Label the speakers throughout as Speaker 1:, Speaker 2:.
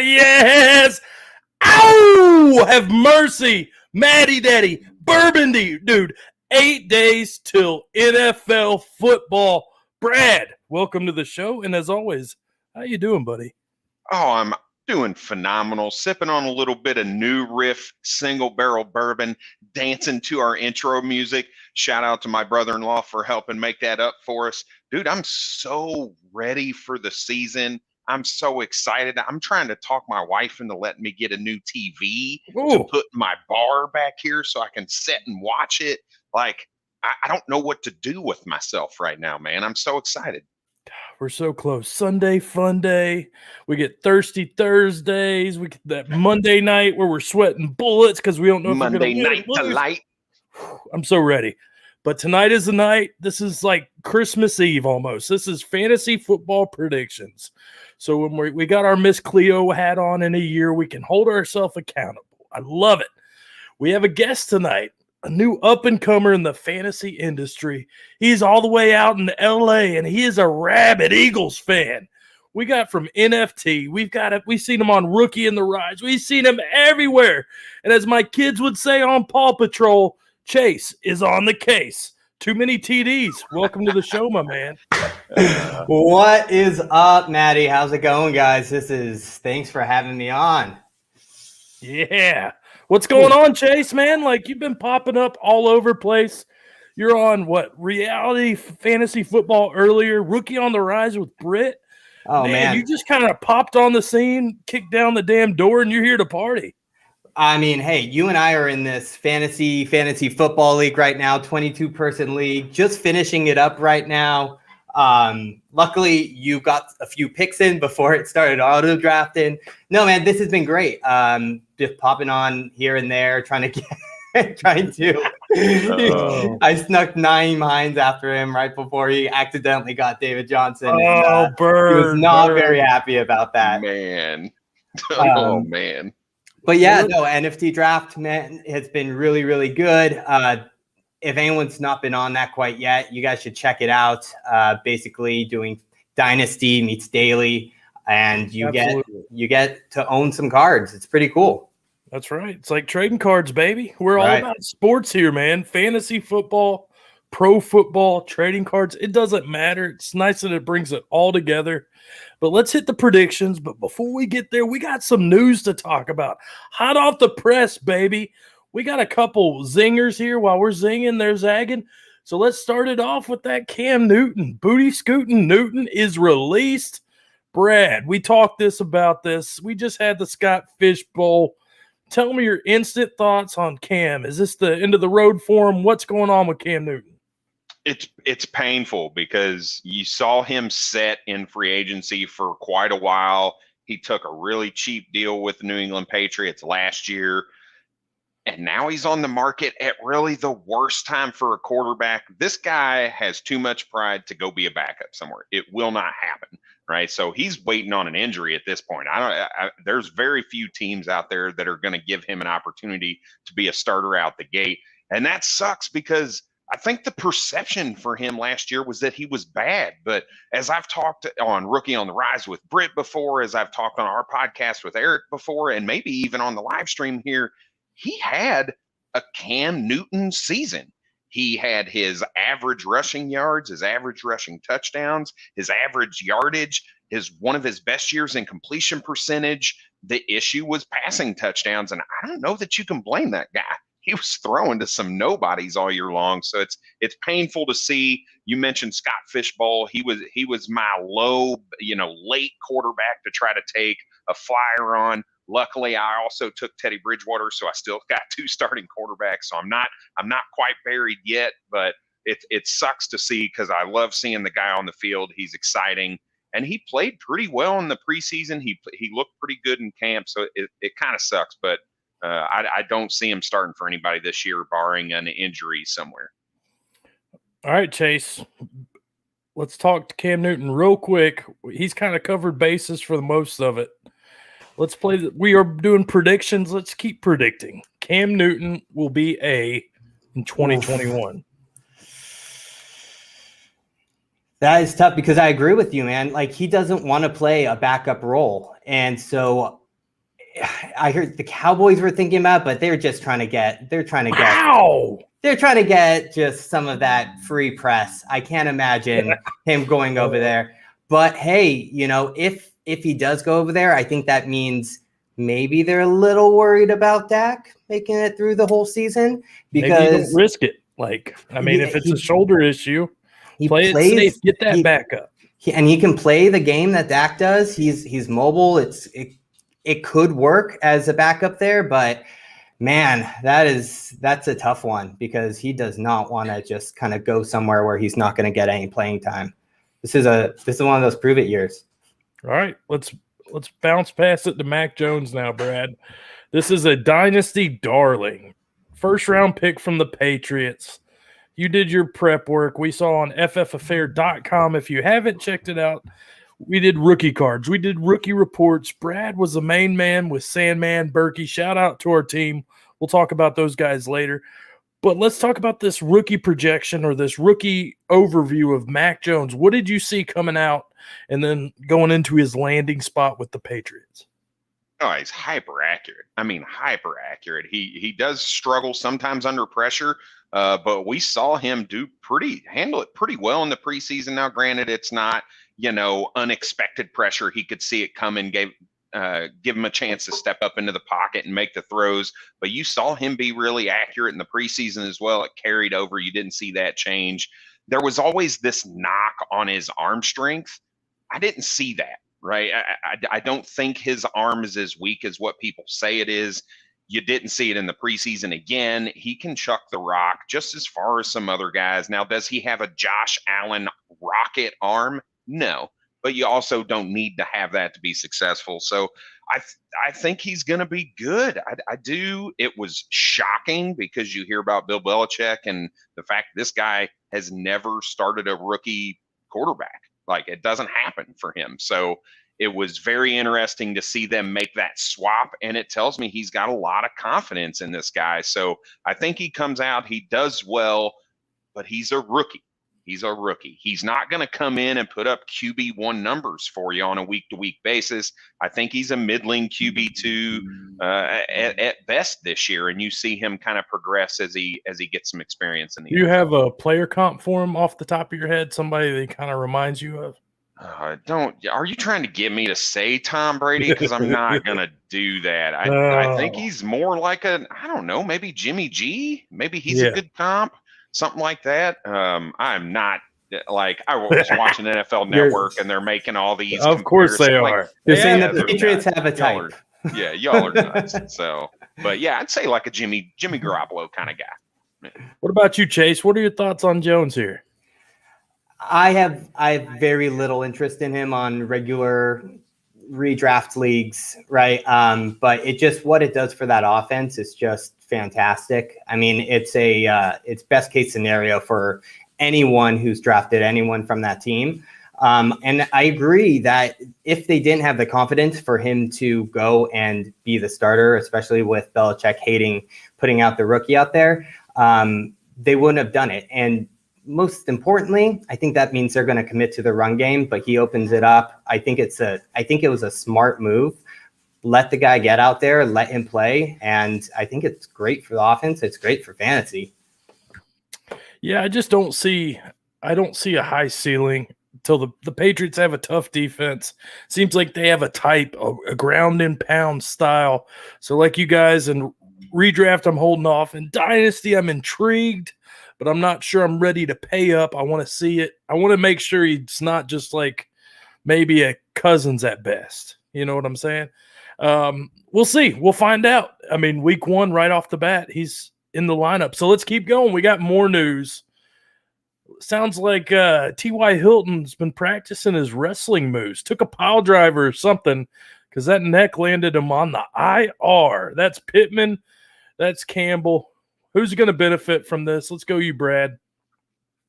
Speaker 1: Yes. Ow! Have mercy. MattyDaddy, Burgundy, dude. 8 days till NFL football. Brad, welcome to the show. And as always, how you doing, buddy?
Speaker 2: Oh, I'm doing phenomenal. Sipping on a little bit of New Riff single barrel bourbon, dancing to our intro music. Shout out to my brother-in-law for helping make that up for us. Dude, I'm so ready for the season. I'm so excited. I'm trying to talk my wife into letting me get a new TV to put in my bar back here so I can sit and watch it. Like, I don't know what to do with myself right now, man. I'm so excited.
Speaker 1: We're so close. Sunday, fun day. We get thirsty Thursdays. We get that Monday night where we're sweating bullets because we don't know if we're going to
Speaker 2: Monday night delight.
Speaker 1: I'm so ready. But tonight is the night. This is like Christmas Eve almost. This is fantasy football predictions. So when we got our Miss Cleo hat on in a year, we can hold ourselves accountable. I love it. We have a guest tonight, a new up-and-comer in the fantasy industry. He's all the way out in L.A., and he is a rabid Eagles fan. We got from NFT. We've seen him on Rookie in the Rise. We've seen him everywhere. And as my kids would say on Paw Patrol, Chase is on the case. Too many TDs. Welcome to the show, my man.
Speaker 3: What is up, Matty? How's it going, guys? Thanks for having me on.
Speaker 1: Yeah. What's going on, Chase, man? Like, you've been popping up all over the place. You're on, reality fantasy football earlier, Rookie on the Rise with Britt.
Speaker 3: Oh, man.
Speaker 1: You just kind of popped on the scene, kicked down the damn door, and you're here to party.
Speaker 3: I mean, hey, you and I are in this fantasy football league right now, 22-person league, just finishing it up right now. Luckily, you got a few picks in before it started auto drafting. No, man, this has been great. Just popping on here and there, I snuck 9 mines after him right before he accidentally got David Johnson. And, he was not very happy about that.
Speaker 2: Man. Man.
Speaker 3: But yeah, no, NFT draft, man, has been really, really good. If anyone's not been on that quite yet, you guys should check it out. Basically doing Dynasty meets Daily, and you get to own some cards. It's pretty cool.
Speaker 1: That's right. It's like trading cards, baby. We're all about sports here, man. Fantasy football, pro football, trading cards. It doesn't matter. It's nice that it brings it all together. But let's hit the predictions. But before we get there, we got some news to talk about. Hot off the press, baby. We got a couple zingers here. While we're zinging, they're zagging. So let's start it off with that Cam Newton. Booty scooting Newton is released. Brad, we talked about this. We just had the Scott Fish Bowl. Tell me your instant thoughts on Cam. Is this the end of the road for him? What's going on with Cam Newton?
Speaker 2: It's painful because you saw him set in free agency for quite a while. He took a really cheap deal with the New England Patriots last year, and now he's on the market at really the worst time for a quarterback. This guy has too much pride to go be a backup somewhere. It will not happen, right? So he's waiting on an injury at this point. There's very few teams out there that are going to give him an opportunity to be a starter out the gate, and that sucks because I think the perception for him last year was that he was bad. But as I've talked on Rookie on the Rise with Britt before, as I've talked on our podcast with Eric before, and maybe even on the live stream here, he had a Cam Newton season. He had his average rushing yards, his average rushing touchdowns, his average yardage, one of his best years in completion percentage. The issue was passing touchdowns, and I don't know that you can blame that guy. He was throwing to some nobodies all year long. So it's painful to see. You mentioned Scott Fishbowl. He was my low, late quarterback to try to take a flyer on. Luckily, I also took Teddy Bridgewater, so I still got 2 starting quarterbacks. So I'm not quite buried yet, but it sucks to see because I love seeing the guy on the field. He's exciting, and he played pretty well in the preseason. He looked pretty good in camp, so it kind of sucks, but I don't see him starting for anybody this year, barring an injury somewhere.
Speaker 1: All right, Chase. Let's talk to Cam Newton real quick. He's kind of covered bases for the most of it. Let's play. We are doing predictions. Let's keep predicting. Cam Newton will be A in 2021.
Speaker 3: That is tough because I agree with you, man. Like, he doesn't want to play a backup role. And so I heard the Cowboys were thinking about, but they're trying to get just some of that free press. I can't imagine him going over there. But hey, you know, if he does go over there, I think that means maybe they're a little worried about Dak making it through the whole season, because
Speaker 1: maybe you don't risk it. Like, I mean, if it's a shoulder issue, play it safe, get that back up.
Speaker 3: And he can play the game that Dak does. He's mobile. It could work as a backup there, but man, that's a tough one, because he does not want to just kind of go somewhere where he's not going to get any playing time. This is one of those prove it years.
Speaker 1: All right, let's bounce past it to Mack Jones now, Brad. This is a dynasty darling. First round pick from the Patriots. You did your prep work. We saw on ffaffair.com. If you haven't checked it out, we did rookie cards. We did rookie reports. Brad was the main man with Sandman, Berkey. Shout out to our team. We'll talk about those guys later. But let's talk about this rookie projection, or this rookie overview of Mack Jones. What did you see coming out and then going into his landing spot with the Patriots?
Speaker 2: Oh, he's hyper accurate. I mean, hyper accurate. He does struggle sometimes under pressure, but we saw him handle it pretty well in the preseason. Now, granted, it's not, unexpected pressure. He could see it coming, give him a chance to step up into the pocket and make the throws. But you saw him be really accurate in the preseason as well. It carried over. You didn't see that change. There was always this knock on his arm strength. I didn't see that. Right. I don't think his arm is as weak as what people say it is. You didn't see it in the preseason. Again, he can chuck the rock just as far as some other guys. Now, does he have a Josh Allen rocket arm? No, but you also don't need to have that to be successful. So I think he's going to be good. I do. It was shocking, because you hear about Bill Belichick and the fact this guy has never started a rookie quarterback. Like, it doesn't happen for him. So it was very interesting to see them make that swap. And it tells me he's got a lot of confidence in this guy. So I think he comes out, he does well, but he's a rookie. He's a rookie. He's not going to come in and put up QB1 numbers for you on a week-to-week basis. I think he's a middling QB2 at best this year, and you see him kind of progress as he gets some experience in the
Speaker 1: Do you have a player comp for him off the top of your head, somebody that kind of reminds you of?
Speaker 2: Are you trying to get me to say Tom Brady? Because I'm not going to do that. I think he's more like maybe Jimmy G. Maybe he's a good comp. Something like that. I'm not, like, I was watching NFL Network and they're making all these.
Speaker 1: Of course they are.
Speaker 3: Like, they're saying that the Patriots have a type.
Speaker 2: Y'all are nuts. So, but yeah, I'd say like a Jimmy Garoppolo kind of guy.
Speaker 1: What about you, Chase? What are your thoughts on Jones here?
Speaker 3: I have very little interest in him on regular redraft leagues, right? But what it does for that offense is just fantastic. I mean, it's best case scenario for anyone who's drafted anyone from that team. And I agree that if they didn't have the confidence for him to go and be the starter, especially with Belichick hating putting out the rookie out there, they wouldn't have done it. And most importantly, I think that means they're going to commit to the run game, but he opens it up. I think it was a smart move. Let the guy get out there, let him play. And I think it's great for the offense. It's great for fantasy.
Speaker 1: Yeah, I don't see a high ceiling until the Patriots have a tough defense. Seems like they have a type, a ground and pound style. So like you guys in redraft, I'm holding off. In dynasty, I'm intrigued, but I'm not sure I'm ready to pay up. I want to see it. I want to make sure he's not just like maybe a Cousins at best. You know what I'm saying? We'll see. We'll find out. I mean, week 1, right off the bat, he's in the lineup. So let's keep going. We got more news. Sounds like T.Y. Hilton's been practicing his wrestling moves. Took a pile driver or something because that neck landed him on the IR. That's Pittman. That's Campbell. Who's going to benefit from this? Let's go you, Brad.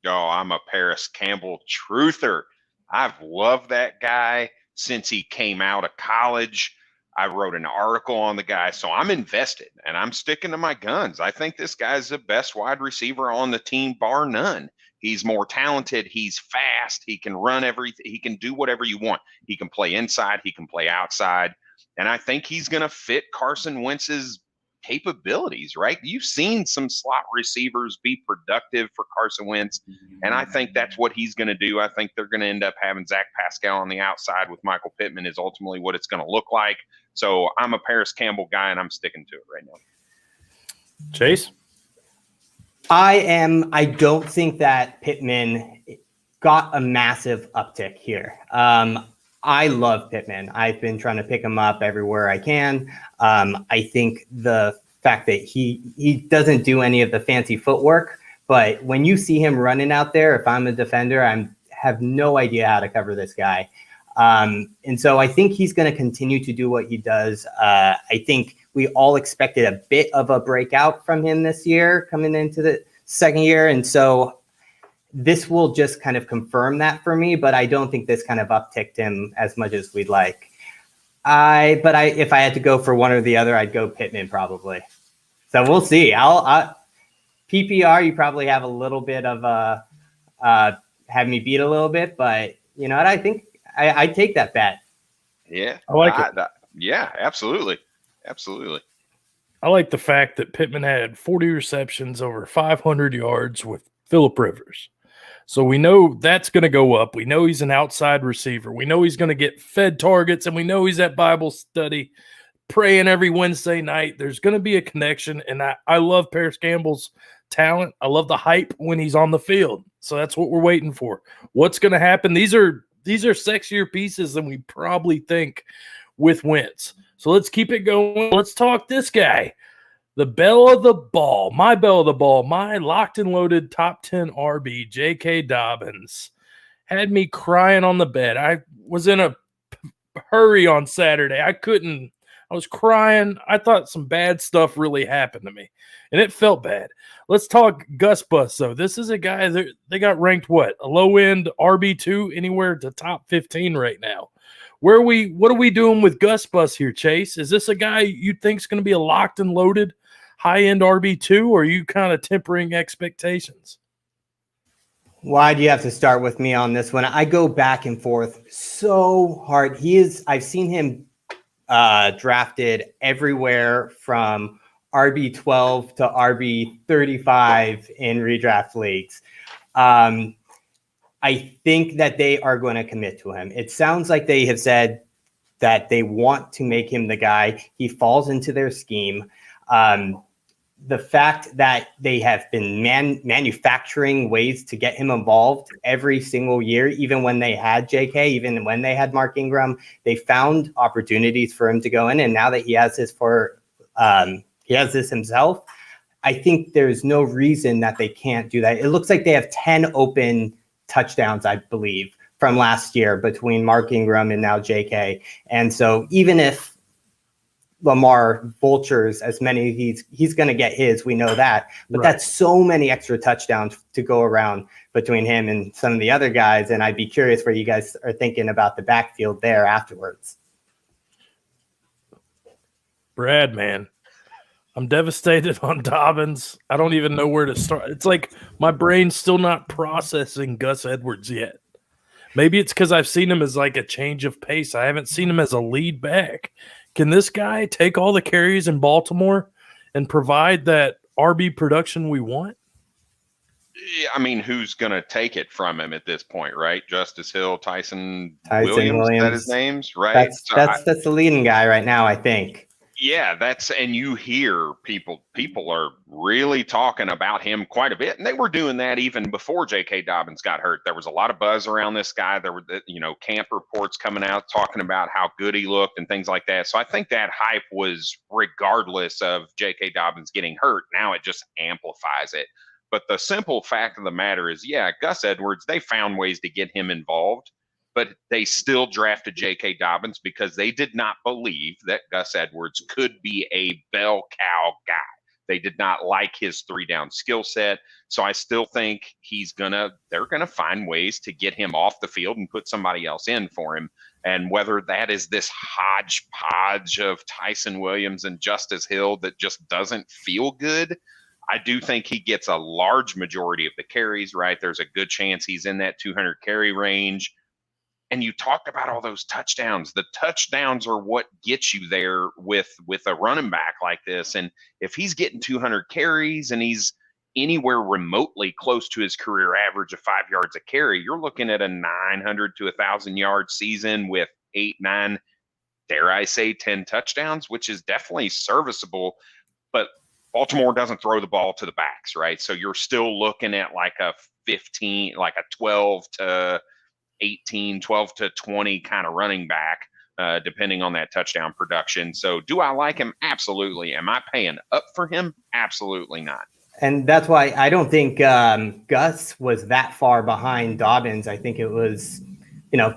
Speaker 2: Oh, I'm a Paris Campbell truther. I've loved that guy since he came out of college. I wrote an article on the guy, so I'm invested, and I'm sticking to my guns. I think this guy's the best wide receiver on the team, bar none. He's more talented. He's fast. He can run everything. He can do whatever you want. He can play inside. He can play outside. And I think he's going to fit Carson Wentz's capabilities, right? You've seen some slot receivers be productive for Carson Wentz, and I think that's what he's going to do. I think they're going to end up having Zach Pascal on the outside with Michael Pittman is ultimately what it's going to look like. So I'm a Paris Campbell guy, and I'm sticking to it right now.
Speaker 1: Chase?
Speaker 3: I don't think that Pittman got a massive uptick here. I love Pittman. I've been trying to pick him up everywhere I can. I think the fact that he doesn't do any of the fancy footwork, but when you see him running out there, if I'm a defender, I have no idea how to cover this guy. And so I think he's going to continue to do what he does. I think we all expected a bit of a breakout from him this year coming into the second year. And so this will just kind of confirm that for me, but I don't think this kind of upticked him as much as we'd like. If I had to go for one or the other, I'd go Pittman probably. So we'll see. PPR, you probably have a little bit of have me beat a little bit, but you know what? I think I take that bet.
Speaker 2: Yeah,
Speaker 1: I like it.
Speaker 2: Yeah, absolutely. Absolutely.
Speaker 1: I like the fact that Pittman had 40 receptions, over 500 yards with Phillip Rivers. So we know that's going to go up. We know he's an outside receiver. We know he's going to get fed targets, and we know he's at Bible study praying every Wednesday night. There's going to be a connection, and I love Paris Campbell's talent. I love the hype when he's on the field. So that's what we're waiting for. What's going to happen? These are sexier pieces than we probably think with Wentz. So let's keep it going. Let's talk this guy. The belle of the ball, my belle of the ball, my locked and loaded top 10 RB, J.K. Dobbins, had me crying on the bed. I was in a hurry on Saturday. I was crying. I thought some bad stuff really happened to me, and it felt bad. Let's talk Gus Bus, though. This is a guy that they got ranked, a low-end RB2, anywhere to top 15 right now. What are we doing with Gus Bus here, Chase? Is this a guy you think is going to be a locked and loaded high-end RB2, or are you kind of tempering expectations?
Speaker 3: Why do you have to start with me on this one? I go back and forth so hard. I've seen him drafted everywhere from RB12 to RB35 in redraft leagues. I think that they are going to commit to him. It sounds like they have said that they want to make him the guy. He falls into their scheme. The fact that they have been manufacturing ways to get him involved every single year, even when they had JK, even when they had Mark Ingram, they found opportunities for him to go in. And now that he has this himself, I think there's no reason that they can't do that. It looks like they have 10 open touchdowns, I believe, from last year between Mark Ingram and now JK. And so even if Lamar vultures as many, he's going to get his, we know that, but That's so many extra touchdowns to go around between him and some of the other guys. And I'd be curious where you guys are thinking about the backfield there afterwards.
Speaker 1: Brad, man, I'm devastated on Dobbins. I don't even know where to start. It's like my brain's still not processing Gus Edwards yet. Maybe it's because I've seen him as like a change of pace. I haven't seen him as a lead back. Can this guy take all the carries in Baltimore and provide that RB production we want?
Speaker 2: I mean, who's going to take it from him at this point, right? Justice Hill, Tyson
Speaker 3: Williams.
Speaker 2: Is that his names, right?
Speaker 3: That's the leading guy right now, I think.
Speaker 2: Yeah, and you hear people are really talking about him quite a bit, and they were doing that even before J.K. Dobbins got hurt. There was a lot of buzz around this guy. There were, camp reports coming out talking about how good he looked and things like that. So I think that hype was regardless of J.K. Dobbins getting hurt. Now it just amplifies it. But the simple fact of the matter is, yeah, Gus Edwards, they found ways to get him involved, but they still drafted J.K. Dobbins because they did not believe that Gus Edwards could be a bell cow guy. They did not like his 3-down skill set. So I still think they're going to find ways to get him off the field and put somebody else in for him. And whether that is this hodgepodge of Tyson Williams and Justice Hill that just doesn't feel good, I do think he gets a large majority of the carries, right? There's a good chance he's in that 200 carry range. And you talked about all those touchdowns. The touchdowns are what gets you there with a running back like this. And if he's getting 200 carries and he's anywhere remotely close to his career average of 5 yards a carry, you're looking at a 900 to 1,000 yard season with 8, 9, dare I say 10 touchdowns, which is definitely serviceable. But Baltimore doesn't throw the ball to the backs, right? So you're still looking at like a 15, like a 12 to 18, 12 to 20 kind of running back, depending on that touchdown production. So do I like him? Absolutely. Am I paying up for him? Absolutely not.
Speaker 3: And that's why I don't think Gus was that far behind Dobbins. I think it was,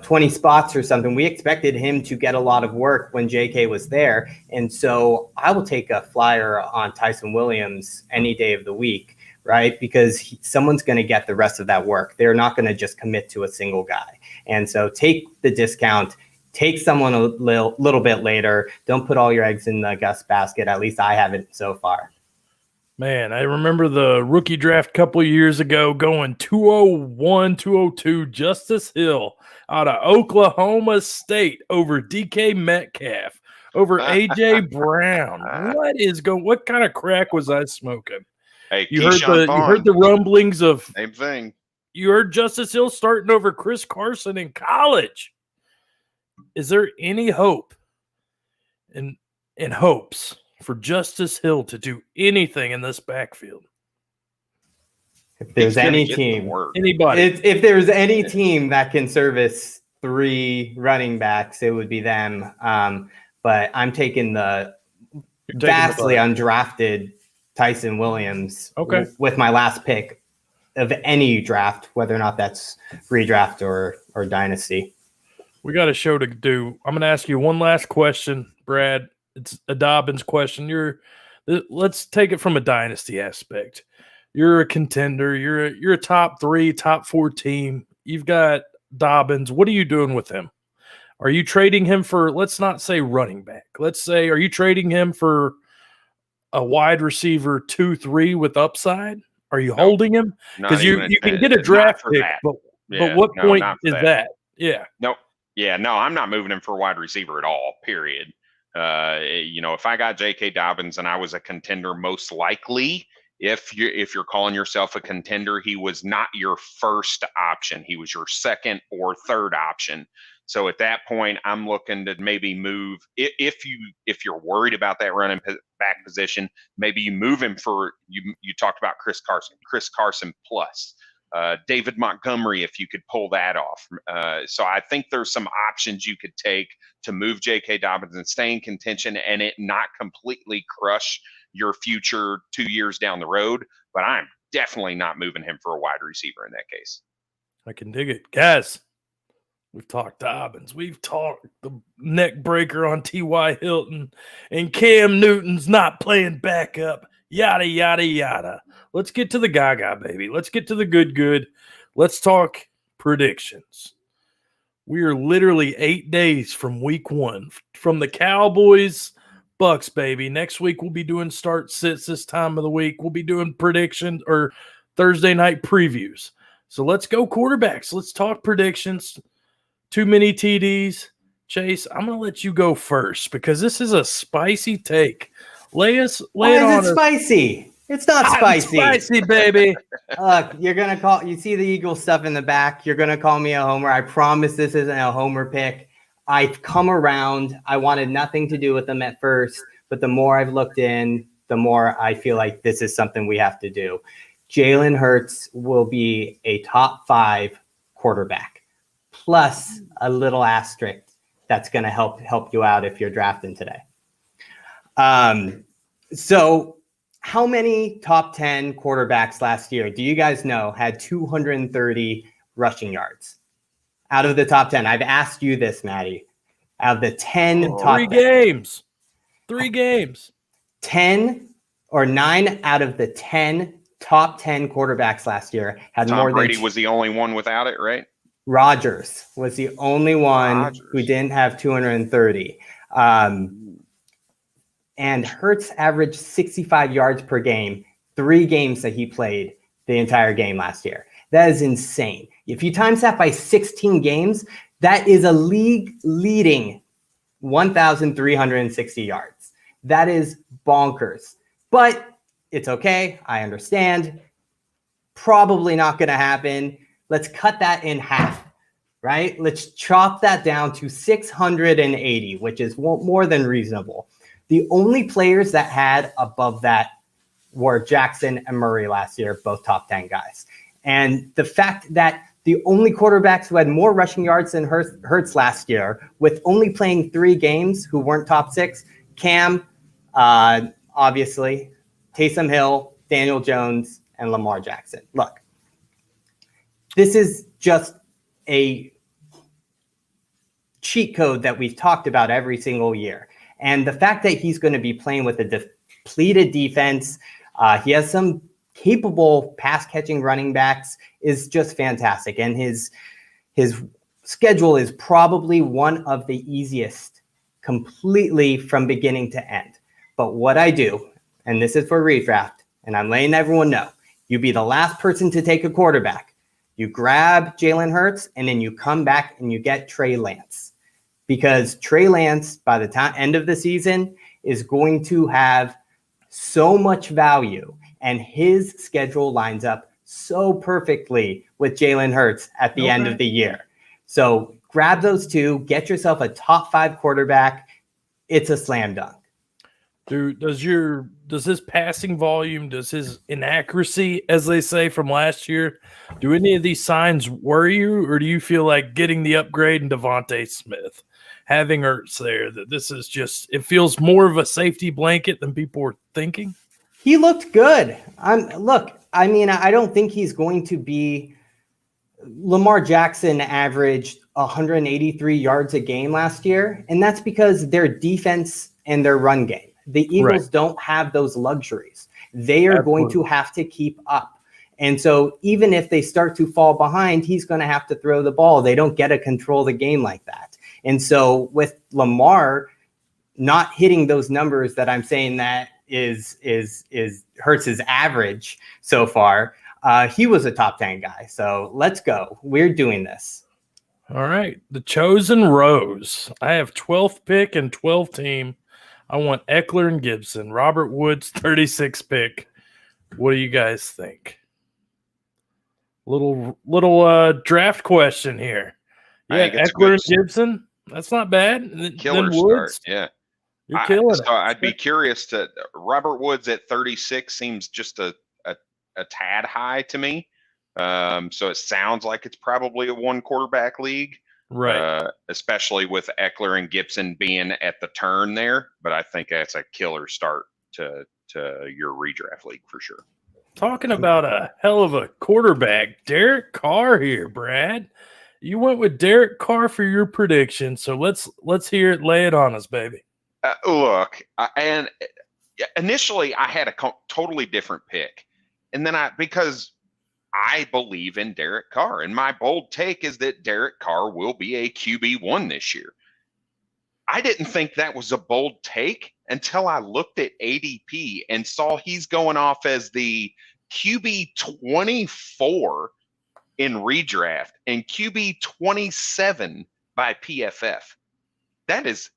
Speaker 3: 20 spots or something. We expected him to get a lot of work when JK was there. And so I will take a flyer on Tyson Williams any day of the week, right? Because someone's going to get the rest of that work. They're not going to just commit to a single guy. And so take the discount, take someone a little bit later. Don't put all your eggs in the Gus basket. At least I haven't so far.
Speaker 1: Man, I remember the rookie draft a couple of years ago going 201, 202, Justice Hill out of Oklahoma State over DK Metcalf, over AJ Brown. What kind of crack was I smoking?
Speaker 2: Hey,
Speaker 1: you heard the rumblings of
Speaker 2: same thing.
Speaker 1: You heard Justice Hill starting over Chris Carson in college. Is there any hope and hopes for Justice Hill to do anything in this backfield?
Speaker 3: If there's any team, if there's any team that can service 3 running backs, it would be them. But I'm taking the vastly undrafted Tyson Williams with my last pick of any draft, whether or not that's redraft or dynasty.
Speaker 1: We got a show to do. I'm going to ask you one last question, Brad. It's a Dobbins question. Let's take it from a dynasty aspect. You're a contender. You're a top 3, top 4 team. You've got Dobbins. What are you doing with him? Are you trading him for, let's not say running back. Let's say, are you trading him for a wide receiver 2, 3 with upside? Are you holding him? Because you can get a draft pick, but what point is that? Yeah.
Speaker 2: No. Yeah, no, I'm not moving him for a wide receiver at all, period. If I got J.K. Dobbins and I was a contender, most likely, if you're calling yourself a contender, he was not your first option. He was your second or third option. So at that point, I'm looking to maybe move. If you're worried about that running back position, maybe you move him for you talked about Chris Carson plus. David Montgomery, if you could pull that off. So I think there's some options you could take to move J.K. Dobbins and stay in contention and it not completely crush your future 2 years down the road. But I'm definitely not moving him for a wide receiver in that case.
Speaker 1: I can dig it. Guys, we've talked Dobbins. We've talked the neck breaker on T.Y. Hilton and Cam Newton's not playing backup. Yada, yada, yada. Let's get to the gaga, baby. Let's get to the good. Let's talk predictions. We are literally 8 days from week 1. From the Cowboys, Bucks, baby. Next week, we'll be doing start sits this time of the week. We'll be doing predictions or Thursday night previews. So let's go quarterbacks. Let's talk predictions. Too many TDs. Chase, I'm going to let you go first because this is a spicy take. Lay it on.
Speaker 3: Why is it spicy? It's not spicy.
Speaker 1: It's spicy, baby.
Speaker 3: You're going to call – you see the Eagles stuff in the back. You're going to call me a homer. I promise this isn't a homer pick. I've come around. I wanted nothing to do with them at first, but the more I've looked in, the more I feel like this is something we have to do. Jalen Hurts will be a top 5 quarterback, plus a little asterisk that's going to help you out if you're drafting today. So how many top 10 quarterbacks last year do you guys know had 230 rushing yards out of the top 10? I've asked you this, Matty. Out of the 10 top
Speaker 1: 3 games. 3 games.
Speaker 3: 10 or 9 out of the 10 top 10 quarterbacks last year had
Speaker 2: Tom
Speaker 3: more than
Speaker 2: Brady was the only one without it, right?
Speaker 3: Rodgers was the only one who didn't have 230. And Hurts averaged 65 yards per game, 3 games that he played the entire game last year. That is insane. If you times that by 16 games, That is a league-leading 1,360 yards. That is bonkers. But it's okay. I understand. Probably not going to happen. Let's cut that in half, right? Let's chop that down to 680, which is more than reasonable. The only players that had above that were Jackson and Murray last year, both top 10 guys. And the fact that the only quarterbacks who had more rushing yards than Hurts last year, with only playing 3 games who weren't top 6, Cam, obviously, Taysom Hill, Daniel Jones, and Lamar Jackson. Look, this is just a cheat code that we've talked about every single year. And the fact that he's going to be playing with a depleted defense, he has some capable pass-catching running backs, is just fantastic. And his schedule is probably one of the easiest completely from beginning to end. But what I do, and this is for redraft, and I'm letting everyone know, you be the last person to take a quarterback. You grab Jalen Hurts, and then you come back and you get Trey Lance. Because Trey Lance, by the time end of the season, is going to have so much value, and his schedule lines up so perfectly with Jalen Hurts at the end of the year. So grab those two, get yourself a top 5 quarterback. It's a slam dunk.
Speaker 1: Dude, does his passing volume, does his inaccuracy, as they say from last year, do any of these signs worry you, or do you feel like getting the upgrade in Devontae Smith, having Ertz there, that this is just, it feels more of a safety blanket than people were thinking?
Speaker 3: He looked good. I don't think he's going to be. Lamar Jackson averaged 183 yards a game last year, and that's because their defense and their run game. The Eagles don't have those luxuries. They are going to have to keep up. And so even if they start to fall behind, he's going to have to throw the ball. They don't get to control the game like that. And so with Lamar not hitting those numbers that I'm saying that is Hurts' average so far, he was a top 10 guy. So let's go. We're doing this.
Speaker 1: All right. The chosen rows. I have 12th pick and 12 team. I want Eckler and Gibson. Robert Woods, 36 pick. What do you guys think? Little draft question here. Yeah, Eckler and Gibson. That's not bad.
Speaker 2: Killer start. Yeah.
Speaker 1: You're killing it.
Speaker 2: I'd be curious to Robert Woods at 36 seems just a tad high to me. So it sounds like it's probably a 1 quarterback league.
Speaker 1: Right.
Speaker 2: Especially with Eckler and Gibson being at the turn there. But I think that's a killer start to your redraft league for sure.
Speaker 1: Talking about a hell of a quarterback, Derek Carr here, Brad. You went with Derek Carr for your prediction, so let's hear it. Lay it on us, baby.
Speaker 2: And initially I had a totally different pick, and then because I believe in Derek Carr, and my bold take is that Derek Carr will be a QB1 this year. I didn't think that was a bold take until I looked at ADP and saw he's going off as the QB 24 in redraft and QB 27 by PFF. That's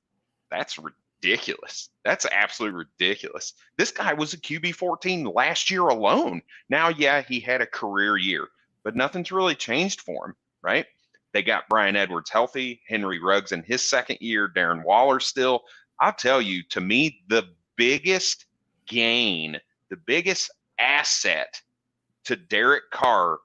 Speaker 2: ridiculous. That's absolutely ridiculous. This guy was a QB 14 last year alone. Now, yeah, he had a career year, but nothing's really changed for him, right? They got Bryan Edwards healthy, Henry Ruggs in his second year, Darren Waller still. I'll tell you, to me, the biggest gain, the biggest asset to Derek Carr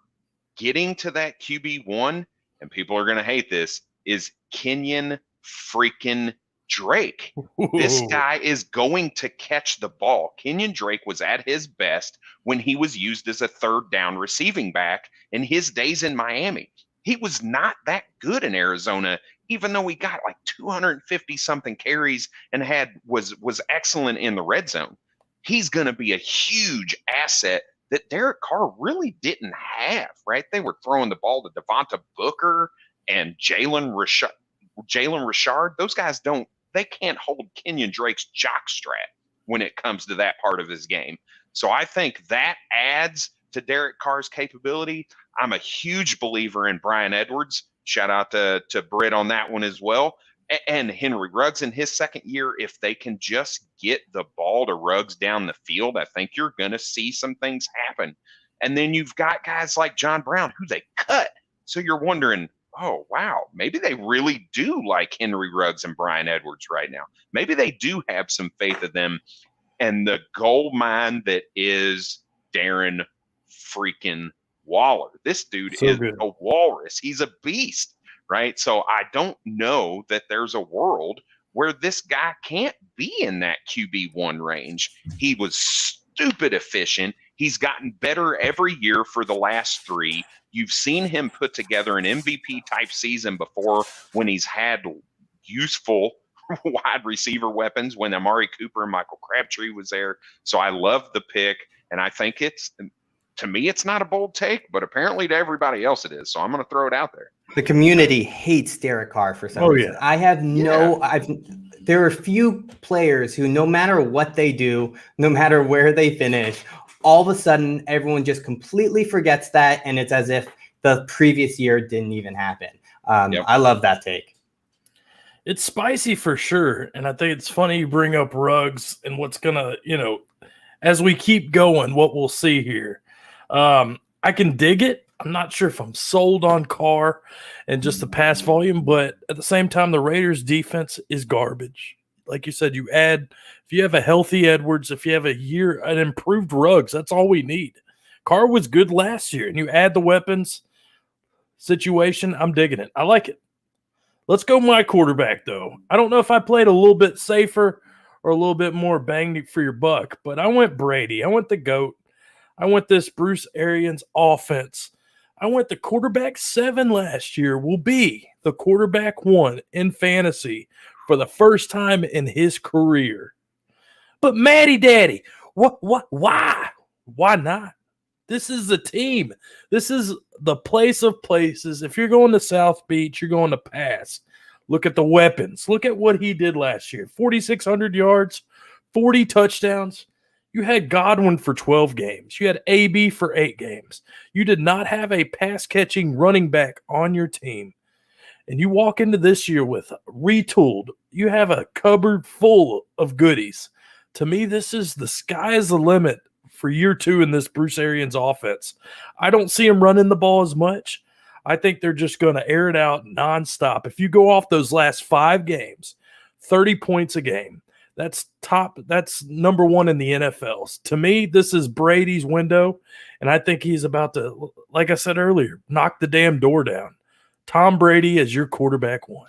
Speaker 2: getting to that QB1, and people are going to hate this, is Kenyon freaking Drake. This guy is going to catch the ball. Kenyon Drake was at his best when he was used as a 3rd down receiving back in his days in Miami. He was not that good in Arizona, even though he got like 250 something carries and was excellent in the red zone. He's going to be a huge asset that Derek Carr really didn't have, right? They were throwing the ball to Devonta Booker and Jalen Richard. Those guys they can't hold Kenyon Drake's jockstrap when it comes to that part of his game. So I think that adds to Derek Carr's capability. I'm a huge believer in Bryan Edwards. shout out to Britt on that one as well. And Henry Ruggs in his second year, if they can just get the ball to Ruggs down the field, I think you're going to see some things happen. And then you've got guys like John Brown, who they cut. So you're wondering, oh, wow, maybe they really do like Henry Ruggs and Brian Edwards right now. Maybe they do have some faith in them. And the gold mine that is Darren freaking Waller. This dude is a walrus. He's a beast, right? So I don't know that there's a world where this guy can't be in that QB1 range. He was stupid efficient. He's gotten better every year for the last 3. You've seen him put together an MVP type season before when he's had useful wide receiver weapons when Amari Cooper and Michael Crabtree was there. So I love the pick, and I think to me, it's not a bold take, but apparently to everybody else it is. So I'm going to throw it out there.
Speaker 3: The community hates Derek Carr for some reason. I have there are few players who, no matter what they do, no matter where they finish, all of a sudden everyone just completely forgets that, and it's as if the previous year didn't even happen. I love that take.
Speaker 1: It's spicy for sure, and I think it's funny you bring up Ruggs and what's gonna, as we keep going, what we'll see here. I can dig it. I'm not sure if I'm sold on Carr and just the pass volume, but at the same time, the Raiders' defense is garbage. Like you said, if you have a healthy Edwards, if you have an improved Ruggs, that's all we need. Carr was good last year, and you add the weapons situation, I'm digging it. I like it. Let's go my quarterback, though. I don't know if I played a little bit safer or a little bit more bang for your buck, but I went Brady. I went the GOAT. I went this Bruce Arians offense. I went the quarterback 7 last year will be the quarterback 1 in fantasy for the first time in his career. But MattyDaddy, why? Why not? This is the team. This is the place of places. If you're going to South Beach, you're going to pass. Look at the weapons. Look at what he did last year. 4,600 yards, 40 touchdowns. You had Godwin for 12 games. You had AB for 8 games. You did not have a pass-catching running back on your team. And you walk into this year with retooled. You have a cupboard full of goodies. To me, this is the sky is the limit for year 2 in this Bruce Arians offense. I don't see him running the ball as much. I think they're just going to air it out nonstop. If you go off those last 5 games, 30 points a game. That's number 1 in the NFL. To me, this is Brady's window, and I think he's about to, like I said earlier, knock the damn door down. Tom Brady as your quarterback 1.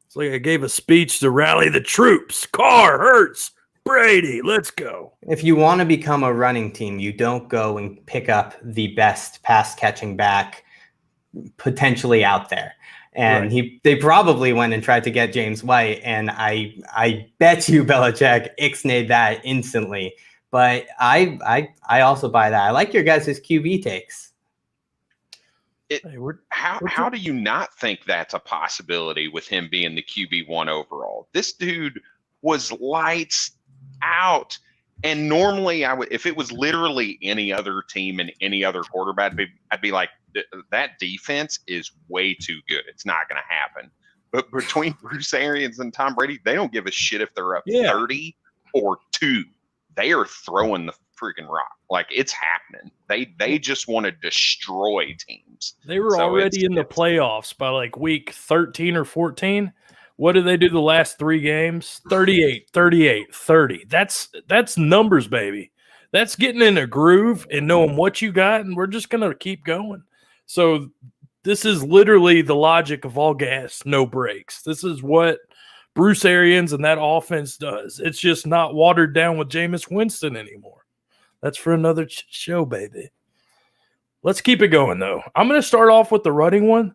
Speaker 1: It's like I gave a speech to rally the troops. Carr, Hurts, Brady, let's go.
Speaker 3: If you want to become a running team, you don't go and pick up the best pass-catching back potentially out there. And they probably went and tried to get James White, and I bet you Belichick ixnayed that instantly. But I also buy that. I like your guys' QB takes.
Speaker 2: How do you not think that's a possibility with him being the QB1 overall? This dude was lights out. And normally, if it was literally any other team and any other quarterback, I'd be like, that defense is way too good. It's not going to happen. But between Bruce Arians and Tom Brady, they don't give a shit if they're up 30 or 2. They are throwing the freaking rock. Like, it's happening. They just want to destroy teams.
Speaker 1: They were already in the playoffs by like week 13 or 14. What did they do the last 3 games? 38, 38, 30. That's numbers, baby. That's getting in a groove and knowing what you got, and we're just going to keep going. So this is literally the logic of all gas, no brakes. This is what Bruce Arians and that offense does. It's just not watered down with Jameis Winston anymore. That's for another show, baby. Let's keep it going, though. I'm going to start off with the running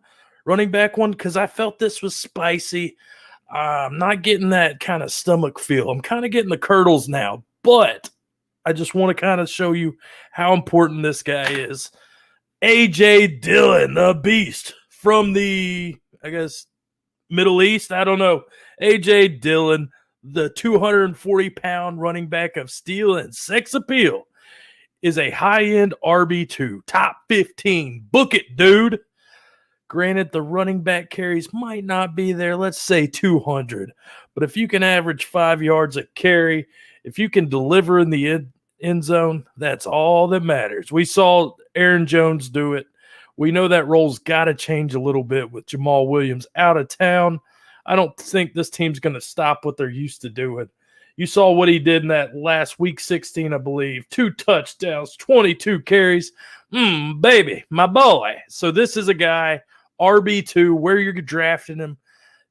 Speaker 1: back one, because I felt this was spicy. I'm not getting that kind of stomach feel. I'm kind of getting the curdles now, but I just want to kind of show you how important this guy is. A.J. Dillon, the beast from the, I guess, Middle East. I don't know. A.J. Dillon, the 240-pound running back of steel and sex appeal, is a high-end RB2, top 15. Book it, dude. Granted, the running back carries might not be there, let's say 200. But if you can average 5 yards a carry, if you can deliver in the end zone, that's all that matters. We saw Aaron Jones do it. We know that role's got to change a little bit with Jamal Williams out of town. I don't think this team's going to stop what they're used to doing. You saw what he did in that last week 16, I believe. 2 touchdowns, 22 carries. Baby, my boy. So this is a guy, RB2, where you're drafting him.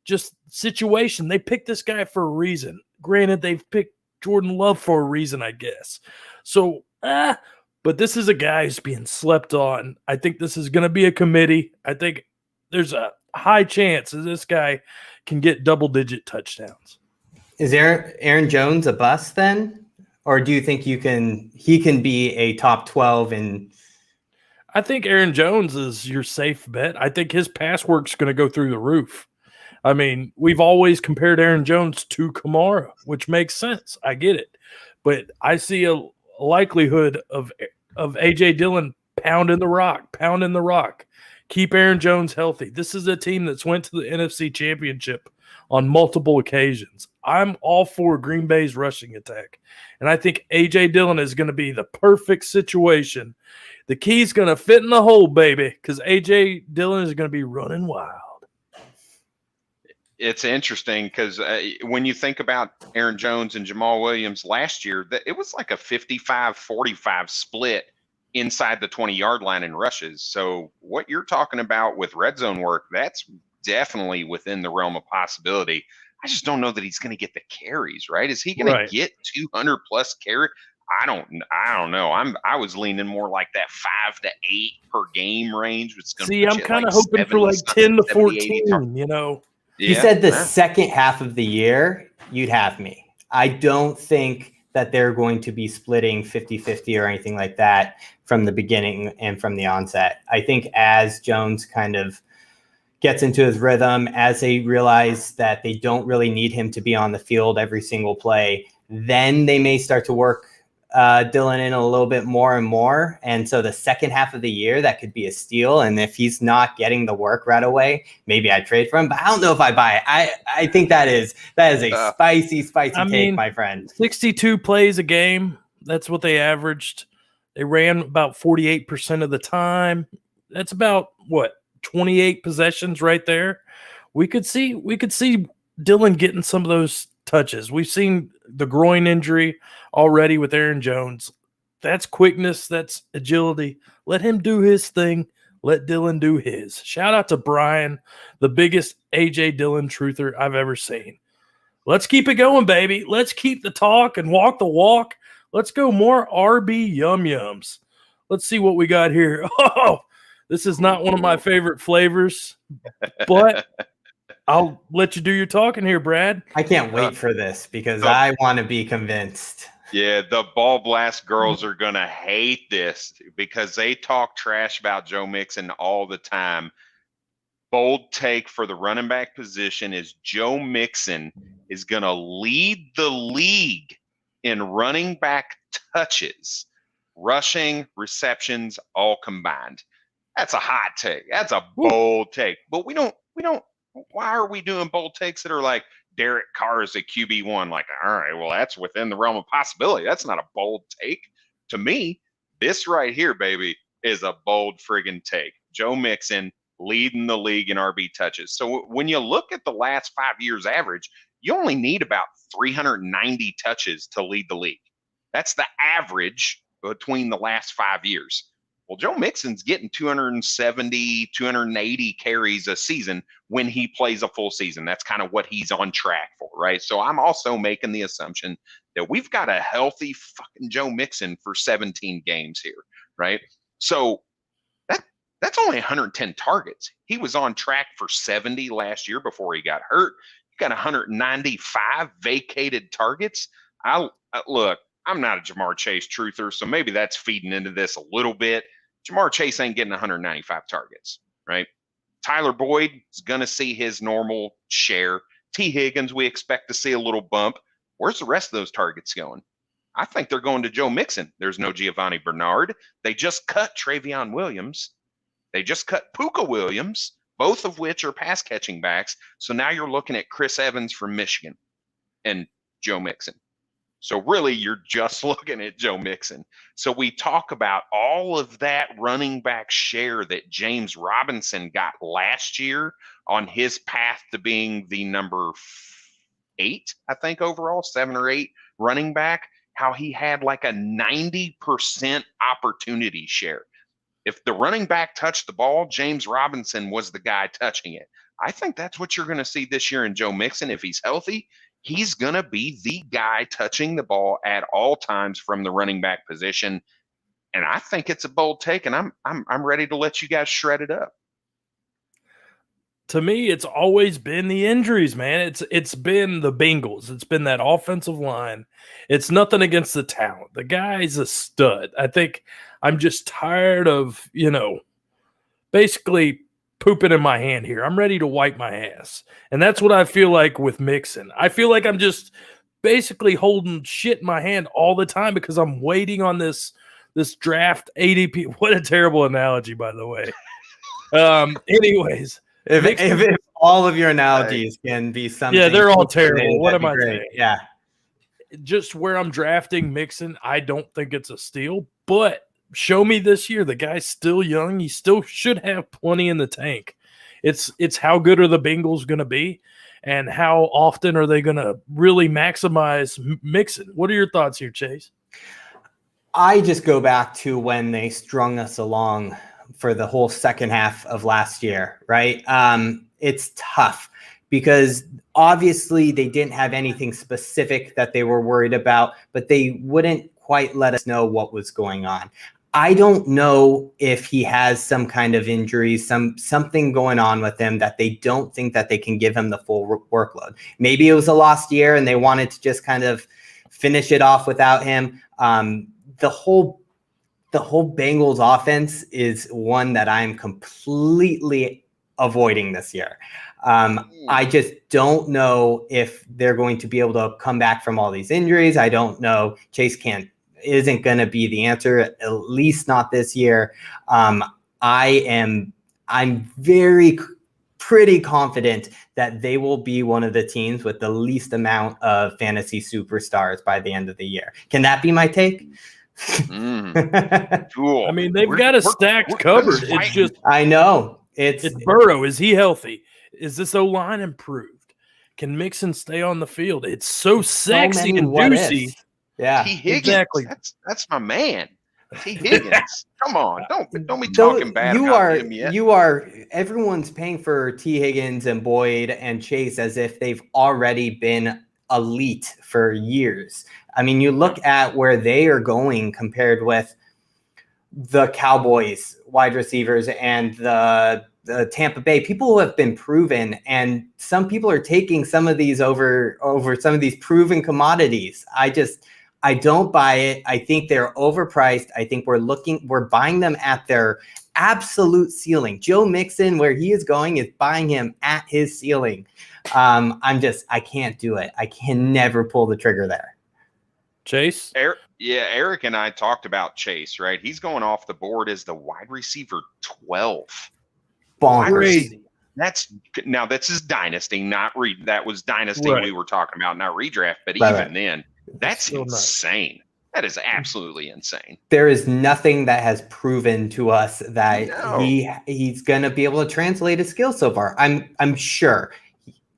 Speaker 1: Just situation. They picked this guy for a reason. Granted, they've picked Jordan Love for a reason, I guess. So, but this is a guy who's being slept on. I think this is going to be a committee. I think there's a high chance that this guy can get double-digit touchdowns.
Speaker 3: Is Aaron Jones a bust then? Or do you think he can be a top 12? And
Speaker 1: I think Aaron Jones is your safe bet. I think his pass work's going to go through the roof. I mean, we've always compared Aaron Jones to Kamara, which makes sense. I get it. But I see a likelihood of A.J. Dillon pounding the rock. Keep Aaron Jones healthy. This is a team that's went to the NFC Championship on multiple occasions. I'm all for Green Bay's rushing attack. And I think A.J. Dillon is going to be the perfect situation. The key's going to fit in the hole, baby, because A.J. Dillon is going to be running wild.
Speaker 2: It's interesting because when you think about Aaron Jones and Jamal Williams last year, it was like a 55-45 split inside the 20-yard line in rushes. So what you're talking about with red zone work, that's definitely within the realm of possibility. I just don't know that he's going to get the carries, right? Is he going to get 200 plus carry? I don't know. I was leaning more like that 5 to 8 per game range.
Speaker 1: See, I'm kind of hoping for like 10 to 14, you know.
Speaker 3: You said the second half of the year, you'd have me. I don't think that they're going to be splitting 50-50 or anything like that from the beginning and from the onset. I think as Jones kind of gets into his rhythm, as they realize that they don't really need him to be on the field every single play, then they may start to work Dillon in a little bit more and more. And so the second half of the year, that could be a steal. And if he's not getting the work right away, maybe I trade for him. But I don't know if I buy it. I think that is a spicy take, my friend.
Speaker 1: 62 plays a game. That's what they averaged. They ran about 48% of the time. That's about, 28 possessions right there. We could see Dillon getting some of those touches. We've seen the groin injury already with Aaron Jones. That's quickness. That's agility. Let him do his thing. Let Dillon do his. Shout out to Brian, the biggest A.J. Dillon truther I've ever seen. Let's keep it going, baby. Let's keep the talk and walk the walk. Let's go more RB yum-yums. Let's see what we got here. Oh, this is not one of my favorite flavors, but I'll let you do your talking here, Brad.
Speaker 3: I can't wait for this because I want to be convinced.
Speaker 2: Yeah, the Ball Blast girls are going to hate this because they talk trash about Joe Mixon all the time. Bold take for the running back position is Joe Mixon is going to lead the league in running back touches, rushing, receptions, all combined. That's a hot take. That's a bold take. But we don't why are we doing bold takes that are like Derek Carr is a QB1? Like, all right, well, that's within the realm of possibility. That's not a bold take. To me, this right here, baby, is a bold friggin' take. Joe Mixon leading the league in RB touches. So when you look at the last 5 years average, you only need about 390 touches to lead the league. That's the average between the last 5 years. Well, Joe Mixon's getting 270, 280 carries a season when he plays a full season. That's kind of what he's on track for, right? So I'm also making the assumption that we've got a healthy fucking Joe Mixon for 17 games here, right? So that's only 110 targets. He was on track for 70 last year before he got hurt. He got 195 vacated targets. Look, I'm not a Jamar Chase truther, so maybe that's feeding into this a little bit. Jamar Chase ain't getting 195 targets, right? Tyler Boyd is going to see his normal share. T. Higgins, we expect to see a little bump. Where's the rest of those targets going? I think they're going to Joe Mixon. There's no Giovanni Bernard. They just cut Travion Williams. They just cut Puka Williams, both of which are pass catching backs. So now you're looking at Chris Evans from Michigan and Joe Mixon. So really, you're just looking at Joe Mixon. So we talk about all of that running back share that James Robinson got last year on his path to being the number 8, I think overall, 7 or 8 running back, how he had like a 90% opportunity share. If the running back touched the ball, James Robinson was the guy touching it. I think that's what you're going to see this year in Joe Mixon. If he's healthy, he's going to be the guy touching the ball at all times from the running back position. And I think it's a bold take, and I'm ready to let you guys shred it up.
Speaker 1: To me, it's always been the injuries, man. It's been the Bengals. It's been that offensive line. It's nothing against the talent. The guy's a stud. I think I'm just tired of, basically pooping in my hand here. I'm ready to wipe my ass. And that's what I feel like with Mixon. I feel like I'm just basically holding shit in my hand all the time because I'm waiting on this draft ADP. What a terrible analogy, by the way. Anyways.
Speaker 3: If all of your analogies can be something.
Speaker 1: Yeah, they're all terrible. What am I
Speaker 3: saying? Yeah.
Speaker 1: Just where I'm drafting Mixon, I don't think it's a steal, but show me this year. The guy's still young. He still should have plenty in the tank. It's how good are the Bengals going to be, and how often are they going to really maximize Mixon? What are your thoughts here, Chase?
Speaker 3: I just go back to when they strung us along for the whole second half of last year, right? It's tough because obviously they didn't have anything specific that they were worried about, but they wouldn't quite let us know what was going on. I don't know if he has some kind of injury, something going on with him that they don't think that they can give him the full workload. Maybe it was a lost year and they wanted to just kind of finish it off without him. The whole Bengals offense is one that I'm completely avoiding this year. I just don't know if they're going to be able to come back from all these injuries. I don't know. Chase isn't going to be the answer, at least not this year. I'm pretty confident that they will be one of the teams with the least amount of fantasy superstars by the end of the year. Can that be my take?
Speaker 2: Cool.
Speaker 1: I mean, they've got a stacked cupboard. It's just,
Speaker 3: I know it's
Speaker 1: Burrow. Is he healthy? Is this O-line improved? Can Mixon stay on the field? It's so sexy and juicy.
Speaker 3: Yeah,
Speaker 2: T. Higgins.
Speaker 1: Exactly.
Speaker 2: That's my man. T. Higgins. Come on, don't be talking bad about him yet.
Speaker 3: Everyone's paying for T. Higgins and Boyd and Chase as if they've already been elite for years. I mean, you look at where they are going compared with the Cowboys wide receivers and the Tampa Bay, people who have been proven, and some people are taking some of these over some of these proven commodities. I don't buy it. I think they're overpriced. I think we're buying them at their absolute ceiling. Joe Mixon, where he is going, is buying him at his ceiling. I can't do it. I can never pull the trigger there.
Speaker 1: Chase?
Speaker 2: Eric and I talked about Chase, right? He's going off the board as the wide receiver 12.
Speaker 3: Crazy.
Speaker 2: This is dynasty, that was dynasty
Speaker 1: right.
Speaker 2: We were talking about, not redraft, but then, that's insane. Nuts. That is absolutely insane.
Speaker 3: There is nothing that has proven to us that he's going to be able to translate his skills so far. I'm sure.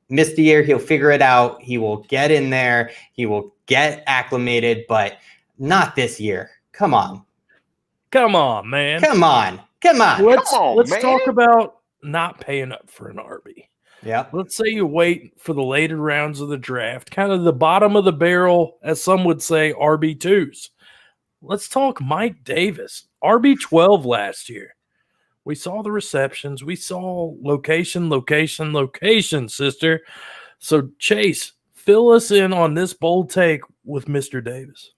Speaker 3: Missed a year, he'll figure it out. He will get in there. He will get acclimated, but not this year. Come on,
Speaker 1: man.
Speaker 3: Come on.
Speaker 1: Let's talk about not paying up for an RB.
Speaker 3: Yeah.
Speaker 1: Let's say you wait for the later rounds of the draft, kind of the bottom of the barrel, as some would say, RB2s. Let's talk Mike Davis, RB12 last year. We saw the receptions. We saw location, sister. So, Chase, fill us in on this bold take with Mr. Davis.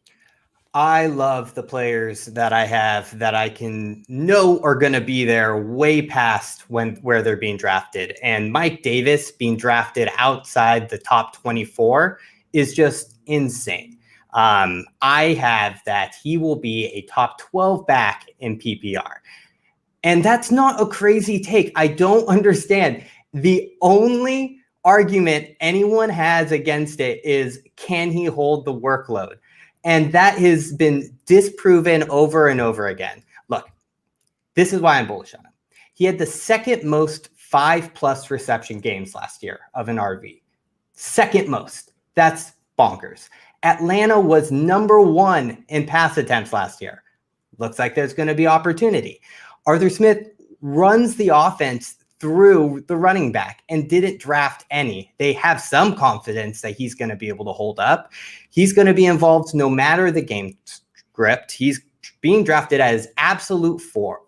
Speaker 3: I love the players that I have that I can know are going to be there way past where they're being drafted. And Mike Davis being drafted outside the top 24 is just insane. I have that he will be a top 12 back in PPR. And that's not a crazy take. I don't understand. The only argument anyone has against it is, can he hold the workload? And that has been disproven over and over again. Look, this is why I'm bullish on him. He had the second most 5+ reception games last year of an RB. Second most. That's bonkers. Atlanta was number 1 in pass attempts last year. Looks like there's going to be opportunity. Arthur Smith runs the offense through the running back and didn't draft any. They have some confidence that he's going to be able to hold up. He's going to be involved no matter the game script. He's being drafted at his absolute floor.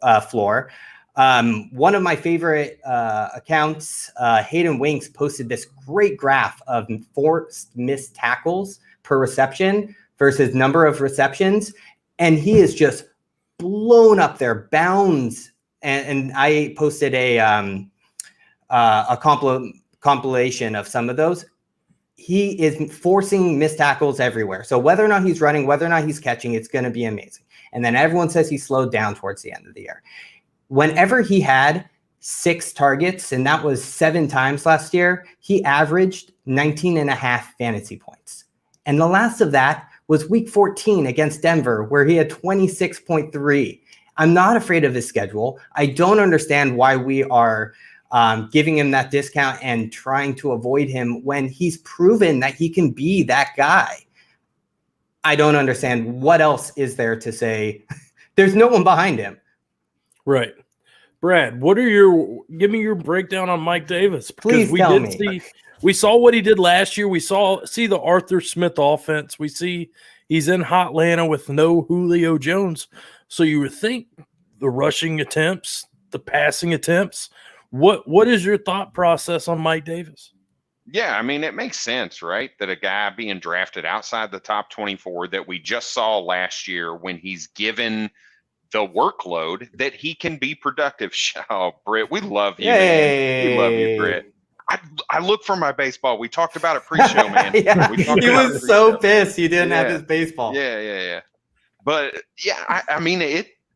Speaker 3: One of my favorite accounts, Hayden Winks, posted this great graph of forced missed tackles per reception versus number of receptions. And he is just blown up their bounds. And I posted a compilation of some of those. He is forcing missed tackles everywhere. So whether or not he's running, whether or not he's catching, it's going to be amazing. And then everyone says he slowed down towards the end of the year. Whenever he had 6 targets, and that was 7 times last year, he averaged 19.5 fantasy points. And the last of that was week 14 against Denver, where he had 26.3. I'm not afraid of his schedule. I don't understand why we are giving him that discount and trying to avoid him when he's proven that he can be that guy. I don't understand what else is there to say. There's no one behind him.
Speaker 1: Right. Brad, give me your breakdown on Mike Davis.
Speaker 3: Please tell me.
Speaker 1: We saw what he did last year. We see the Arthur Smith offense. We see he's in Hot Atlanta with no Julio Jones. So you would think the rushing attempts, the passing attempts. What is your thought process on Mike Davis?
Speaker 2: Yeah, I mean, it makes sense, right? That a guy being drafted outside the top 24 that we just saw last year, when he's given the workload, that he can be productive. Oh, Britt, we love you, man. We love you, Britt. I look for my baseball. We talked about it pre-show, man.
Speaker 3: Yeah. He was so pissed he didn't have his baseball.
Speaker 2: Yeah. But yeah, I mean,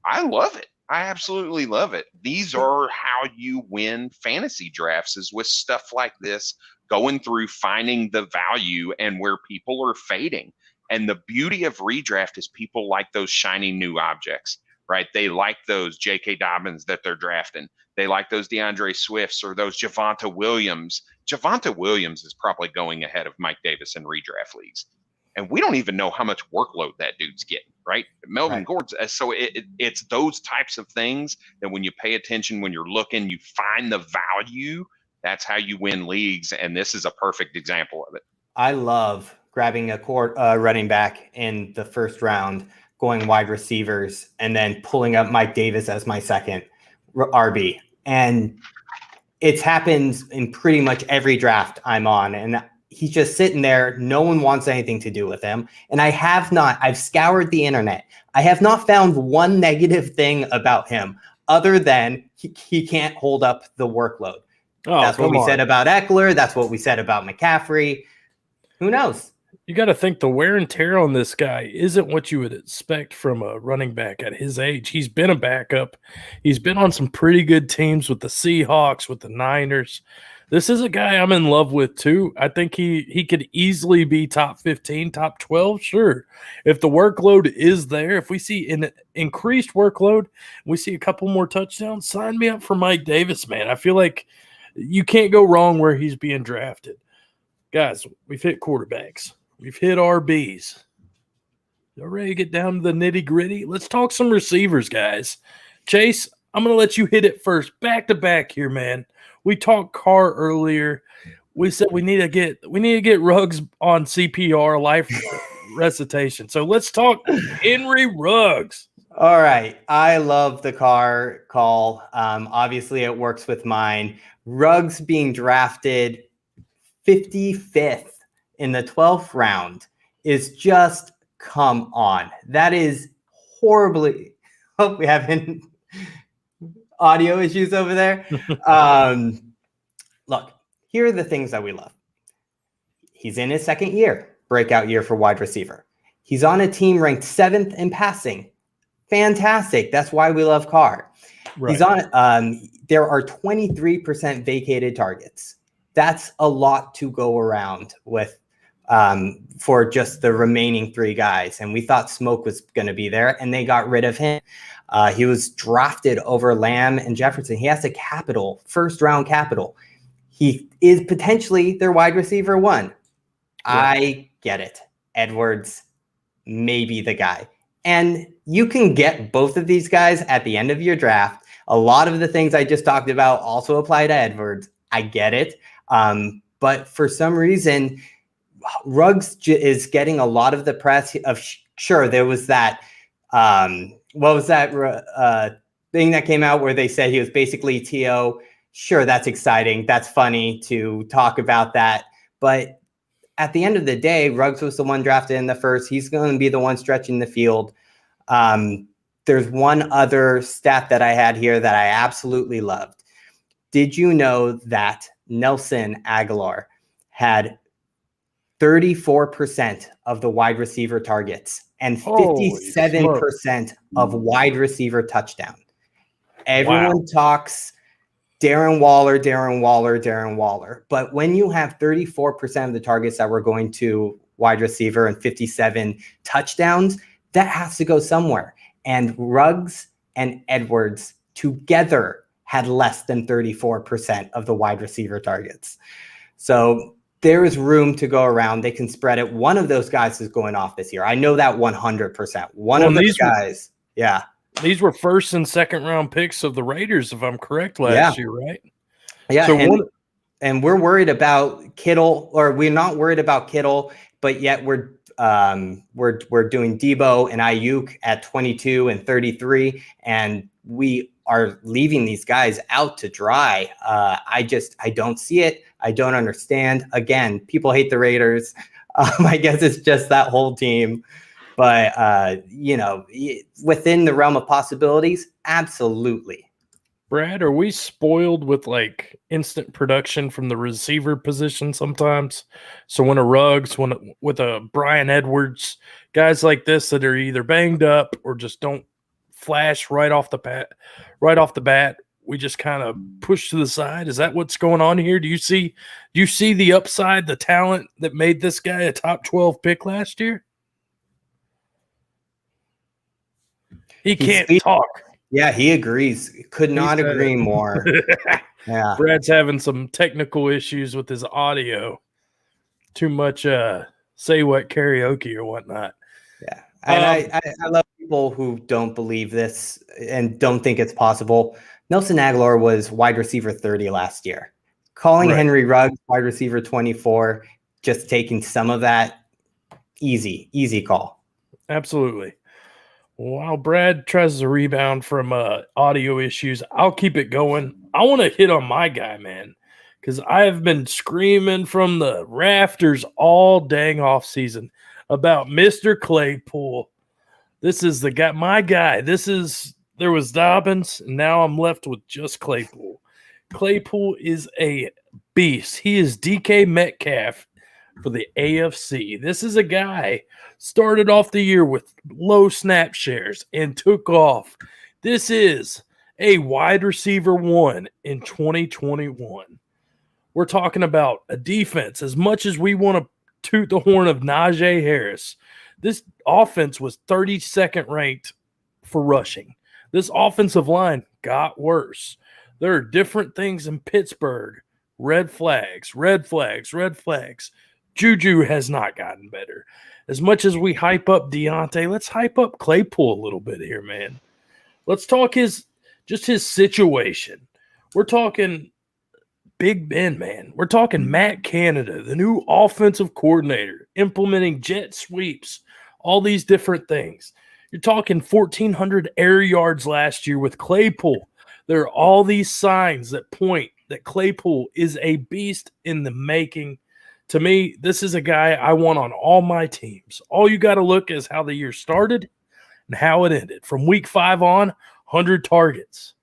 Speaker 2: I love it. I absolutely love it. These are how you win fantasy drafts, is with stuff like this, going through, finding the value and where people are fading. And the beauty of redraft is people like those shiny new objects, right? They like those J.K. Dobbins that they're drafting. They like those DeAndre Swifts or those Javonte Williams. Javonte Williams is probably going ahead of Mike Davis in redraft leagues. And we don't even know how much workload that dude's getting, right? Melvin Gordon's. So it's those types of things that when you pay attention, when you're looking, you find the value. That's how you win leagues. And this is a perfect example of it.
Speaker 3: I love grabbing a running back in the first round, going wide receivers, and then pulling up Mike Davis as my second RB. And it's happened in pretty much every draft I'm on. And he's just sitting there. No one wants anything to do with him. And I've scoured the internet. I have not found one negative thing about him other than he can't hold up the workload. That's what we said about Eckler. That's what we said about McCaffrey. Who knows?
Speaker 1: You got to think the wear and tear on this guy isn't what you would expect from a running back at his age. He's been a backup. He's been on some pretty good teams with the Seahawks, with the Niners. This is a guy I'm in love with too. I think he could easily be top 15, top 12, sure. If the workload is there, if we see an increased workload, we see a couple more touchdowns, sign me up for Mike Davis, man. I feel like you can't go wrong where he's being drafted. Guys, we've hit quarterbacks. We've hit RBs. Y'all ready to get down to the nitty-gritty? Let's talk some receivers, guys. Chase, I'm going to let you hit it first. Back to back here, man. We talked Carr earlier. We said we need to get Ruggs on CPR, life recitation. So let's talk Henry Ruggs.
Speaker 3: All right. I love the Carr call. Obviously, it works with mine. Ruggs being drafted 55th in the 12th round is just, come on. That is horribly. Hope we haven't audio issues over there. Look, here are the things that we love. He's in his second year, breakout year for wide receiver. He's on a team ranked 7th in passing. Fantastic. That's why we love Carr.
Speaker 1: Right.
Speaker 3: He's on. There are 23% vacated targets. That's a lot to go around with for just the remaining 3 guys. And we thought Smoke was going to be there, and they got rid of him. He was drafted over Lamb and Jefferson. He has a capital, first-round capital. He is potentially their wide receiver 1. Right. I get it. Edwards may be the guy. And you can get both of these guys at the end of your draft. A lot of the things I just talked about also apply to Edwards. I get it. But for some reason, Ruggs is getting a lot of the press of, sure, there was that, what was that thing that came out where they said he was basically TO? Sure, that's exciting. That's funny to talk about that. But at the end of the day, Ruggs was the one drafted in the first. He's going to be the one stretching the field. There's one other stat that I had here that I absolutely loved. Did you know that Nelson Aguilar had 34% of the wide receiver targets and 57% of wide receiver touchdown? Everyone talks Darren Waller. But when you have 34% of the targets that were going to wide receiver and 57 touchdowns, that has to go somewhere. And Ruggs and Edwards together had less than 34% of the wide receiver targets. So there is room to go around. They can spread it. One of those guys is going off this year. I know that 100%. One of these guys, yeah.
Speaker 1: These were first and second round picks of the Raiders, if I'm correct, last year, right?
Speaker 3: Yeah. So and we're worried about Kittle, or we're not worried about Kittle, but yet we're doing Debo and Ayuk at 22 and 33, and we are leaving these guys out to dry. I don't see it. I don't understand. Again, people hate the Raiders. I guess it's just that whole team. But, within the realm of possibilities, absolutely.
Speaker 1: Brad, are we spoiled with like instant production from the receiver position sometimes? So when a Ruggs, with a Bryan Edwards, guys like this that are either banged up or just don't flash right off the bat, we just kind of push to the side. Is that what's going on here? Do you see the upside, the talent that made this guy a top 12 pick last year? He can't talk.
Speaker 3: Yeah, he agrees. Could not agree more. Yeah.
Speaker 1: Brad's having some technical issues with his audio. Too much say what karaoke or whatnot.
Speaker 3: Yeah. And I love people who don't believe this and don't think it's possible. Nelson Aguilar was wide receiver 30 last year. Calling Henry Ruggs wide receiver 24, just taking some of that, easy call.
Speaker 1: Absolutely. While Brad tries to rebound from audio issues, I'll keep it going. I want to hit on my guy, man, because I have been screaming from the rafters all dang off season about Mr. Claypool. This is the guy, my guy. There was Dobbins, and now I'm left with just Claypool. Claypool is a beast. He is DK Metcalf for the AFC. This is a guy started off the year with low snap shares and took off. This is a wide receiver 1 in 2021. We're talking about a defense. As much as we want to toot the horn of Najee Harris, this offense was 32nd ranked for rushing. This offensive line got worse. There are different things in Pittsburgh. Red flags. Juju has not gotten better. As much as we hype up Deontay, let's hype up Claypool a little bit here, man. Let's talk his situation. We're talking Big Ben, man. We're talking Matt Canada, the new offensive coordinator, implementing jet sweeps, all these different things. You're talking 1,400 air yards last year with Claypool. There are all these signs that point that Claypool is a beast in the making. To me, this is a guy I want on all my teams. All you got to look is how the year started and how it ended. From week 5 on, 100 targets.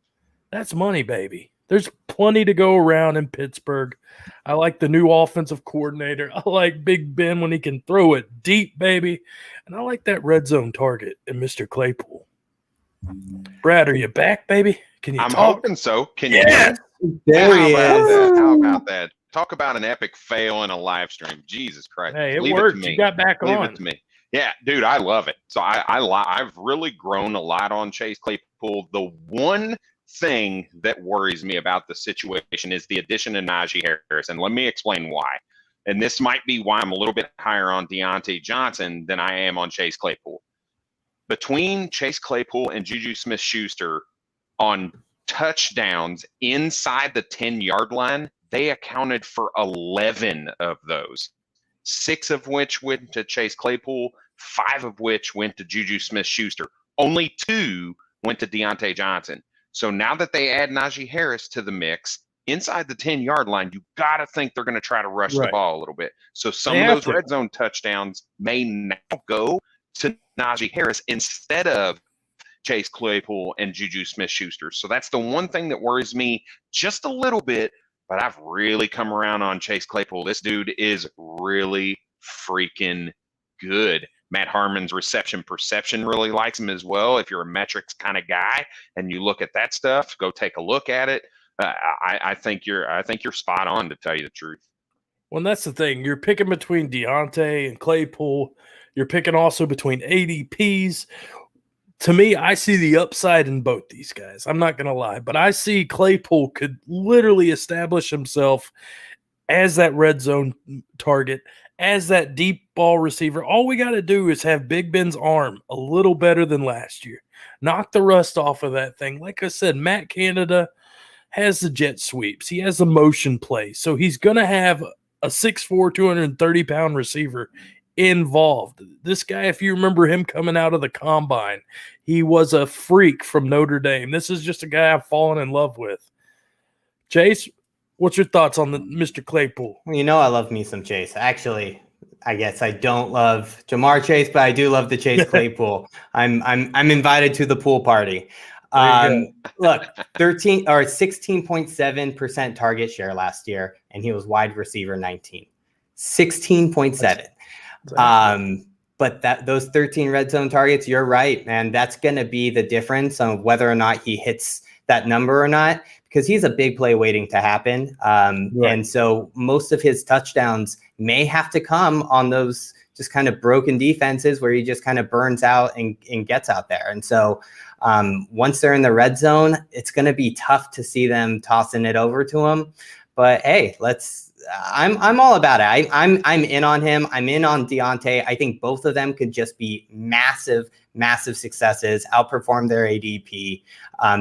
Speaker 1: That's money, baby. There's plenty to go around in Pittsburgh. I like the new offensive coordinator. I like Big Ben when he can throw it deep, baby. And I like that red zone target in Mr. Claypool. Brad, are you back, baby? Can you
Speaker 2: I'm
Speaker 1: talk?
Speaker 2: hoping so. Can you?
Speaker 1: Yeah.
Speaker 3: There he is.
Speaker 2: How about that? Talk about an epic fail in a live stream. Jesus Christ.
Speaker 1: Hey, it
Speaker 2: Leave
Speaker 1: worked.
Speaker 2: It to me.
Speaker 1: You got back
Speaker 2: Leave
Speaker 1: on.
Speaker 2: it to me. Yeah, dude, I love it. So I've really grown a lot on Chase Claypool. The one thing that worries me about the situation is the addition of Najee Harris, and let me explain why. And this might be why I'm a little bit higher on Deontay Johnson than I am on Chase Claypool. Between Chase Claypool and Juju Smith-Schuster on touchdowns inside the 10-yard line, they accounted for 11 of those, 6 of which went to Chase Claypool, 5 of which went to Juju Smith-Schuster. Only 2 went to Deontay Johnson. So now that they add Najee Harris to the mix, inside the 10-yard line, you got to think they're going to try to rush the ball a little bit. So some of those red zone touchdowns may now go to Najee Harris instead of Chase Claypool and Juju Smith-Schuster. So that's the one thing that worries me just a little bit, but I've really come around on Chase Claypool. This dude is really freaking good. Matt Harmon's reception perception really likes him as well. If you're a metrics kind of guy and you look at that stuff, go take a look at it. I think you're spot on, to tell you the truth.
Speaker 1: Well, that's the thing. You're picking between Deontay and Claypool. You're picking also between ADPs. To me, I see the upside in both these guys. I'm not going to lie, but I see Claypool could literally establish himself as that red zone target, as that deep ball receiver. All we got to do is have Big Ben's arm a little better than last year. Knock the rust off of that thing. Like I said, Matt Canada has the jet sweeps. He has the motion play. So he's going to have a 6'4", 230-pound receiver involved. This guy, if you remember him coming out of the combine, he was a freak from Notre Dame. This is just a guy I've fallen in love with. Chase, what's your thoughts on the Mr. Claypool?
Speaker 3: You know I love me some Chase. Actually, I guess I don't love Jamar Chase, but I do love the Chase Claypool. I'm invited to the pool party. Look, 16.7% target share last year, and he was wide receiver 19. 16.7. But those 13 red zone targets, you're right, man. That's going to be the difference on whether or not he hits that number or not, because he's a big play waiting to happen. And so most of his touchdowns may have to come on those just kind of broken defenses where he just kind of burns out and gets out there. And so once they're in the red zone, it's going to be tough to see them tossing it over to him. But hey, I'm all about it. I'm in on him. I'm in on Deontay. I think both of them could just be massive successes, outperform their ADP.